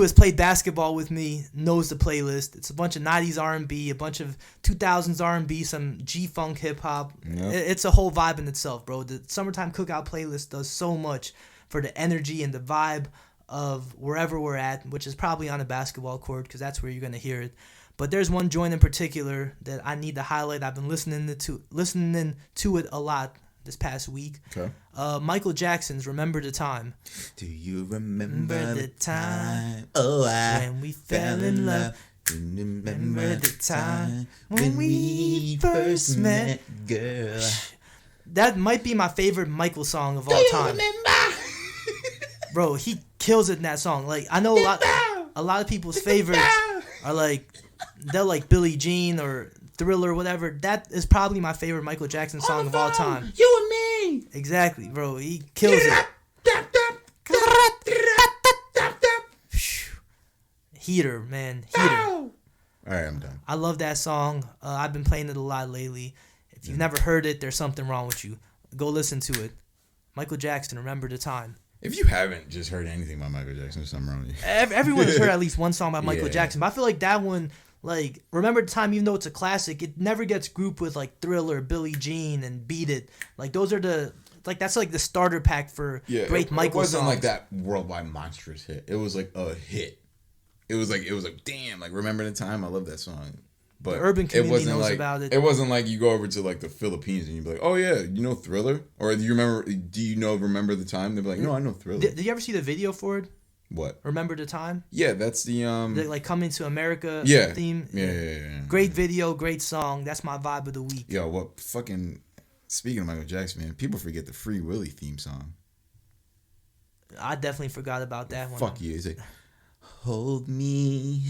has played basketball with me knows the playlist. It's a bunch of 90s R&B, a bunch of 2000s R&B, some G-funk hip-hop. Yep. It's a whole vibe in itself, bro. The Summertime Cookout playlist does so much for the energy and the vibe of wherever we're at, which is probably on a basketball court because that's where you're going to hear it. But there's one joint in particular that I need to highlight. I've been listening to it a lot this past week. Okay. Michael Jackson's "Remember the Time." Do you remember the time? Oh, when we fell in love? Remember the time when we first met, girl. That might be my favorite Michael song of all time. Bro, he kills it in that song. Like, I know a lot of people's favorites are like, they're like Billie Jean or Thriller or whatever. That is probably my favorite Michael Jackson song of all time. You and me. Exactly, bro. He kills it. Heater, man. Heater. All right, I'm done. I love that song. I've been playing it a lot lately. If you've never heard it, there's something wrong with you. Go listen to it. Michael Jackson, Remember the Time. If you haven't just heard anything by Michael Jackson, there's something wrong with you. Everyone has heard at least one song by Michael Yeah. Jackson, but I feel like that one, like, Remember the Time, even though it's a classic, it never gets grouped with, like, Thriller, Billie Jean, and Beat It. Like, those are the, like, that's like the starter pack for great Michael songs. It wasn't like that worldwide monstrous hit. It was like a hit. It was like damn, like Remember the Time. I love that song. But the urban community knows about it. It wasn't like you go over to like the Philippines and you'd be like, oh yeah, you know Thriller? Or do you remember the time? They'd be like, no, I know Thriller. Did you ever see the video for it? What? Remember the Time? Yeah, that's the like Coming to America theme. Yeah. Great video, great song. That's my vibe of the week. Yo, what fucking speaking of Michael Jackson, man, people forget the Free Willy theme song. I definitely forgot about that one. Fuck you. It's like, hold me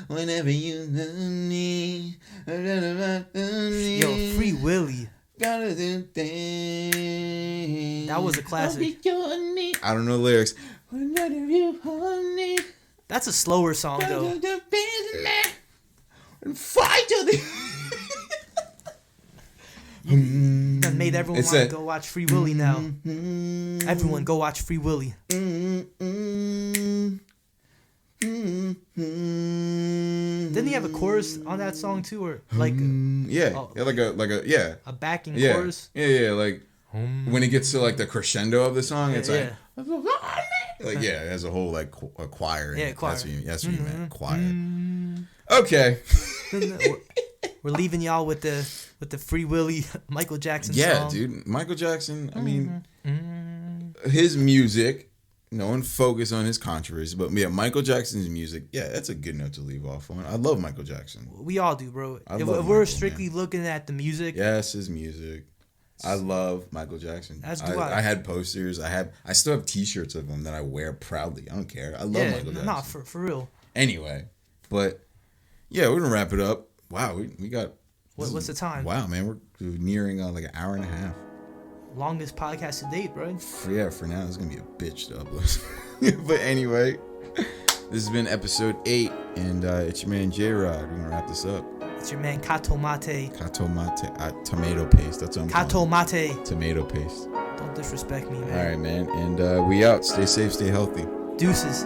whenever you need. Yo, Free Willy. Gotta do things. That was a classic. I don't know the lyrics. That's a slower song though. And fight to the. That made everyone want to go watch Free Willy now. Everyone go watch Free Willy. Didn't he have a chorus on that song too, or like a backing chorus? Yeah, like when it gets to like the crescendo of the song, it's like it has a whole like a choir. In it. Choir. That's what you meant, choir. Okay. We're leaving y'all with the Free Willy Michael Jackson song. Yeah, dude, Michael Jackson. I mean, his music. No one focus on his controversy, but yeah, Michael Jackson's music. Yeah, that's a good note to leave off on. I love Michael Jackson. We all do, bro. If we're Michael, strictly looking at the music, yes, his music. I love Michael Jackson. I had posters. I still have T-shirts of him that I wear proudly. I don't care. I love Michael Jackson. Nah, for real. Anyway, but yeah, we're gonna wrap it up. Wow, we got. What's the time? Wow, man, we're nearing like an hour and a half. Longest podcast to date, bro. Yeah, for now it's gonna be a bitch to upload. But anyway, this has been episode 8, and it's your man J-Rod. We're gonna wrap this up. It's your man Kato Mate. Tomato paste. That's what I'm Kato Mate. Tomato paste. Don't disrespect me, man. All right, man, and we out. Stay safe, stay healthy. Deuces.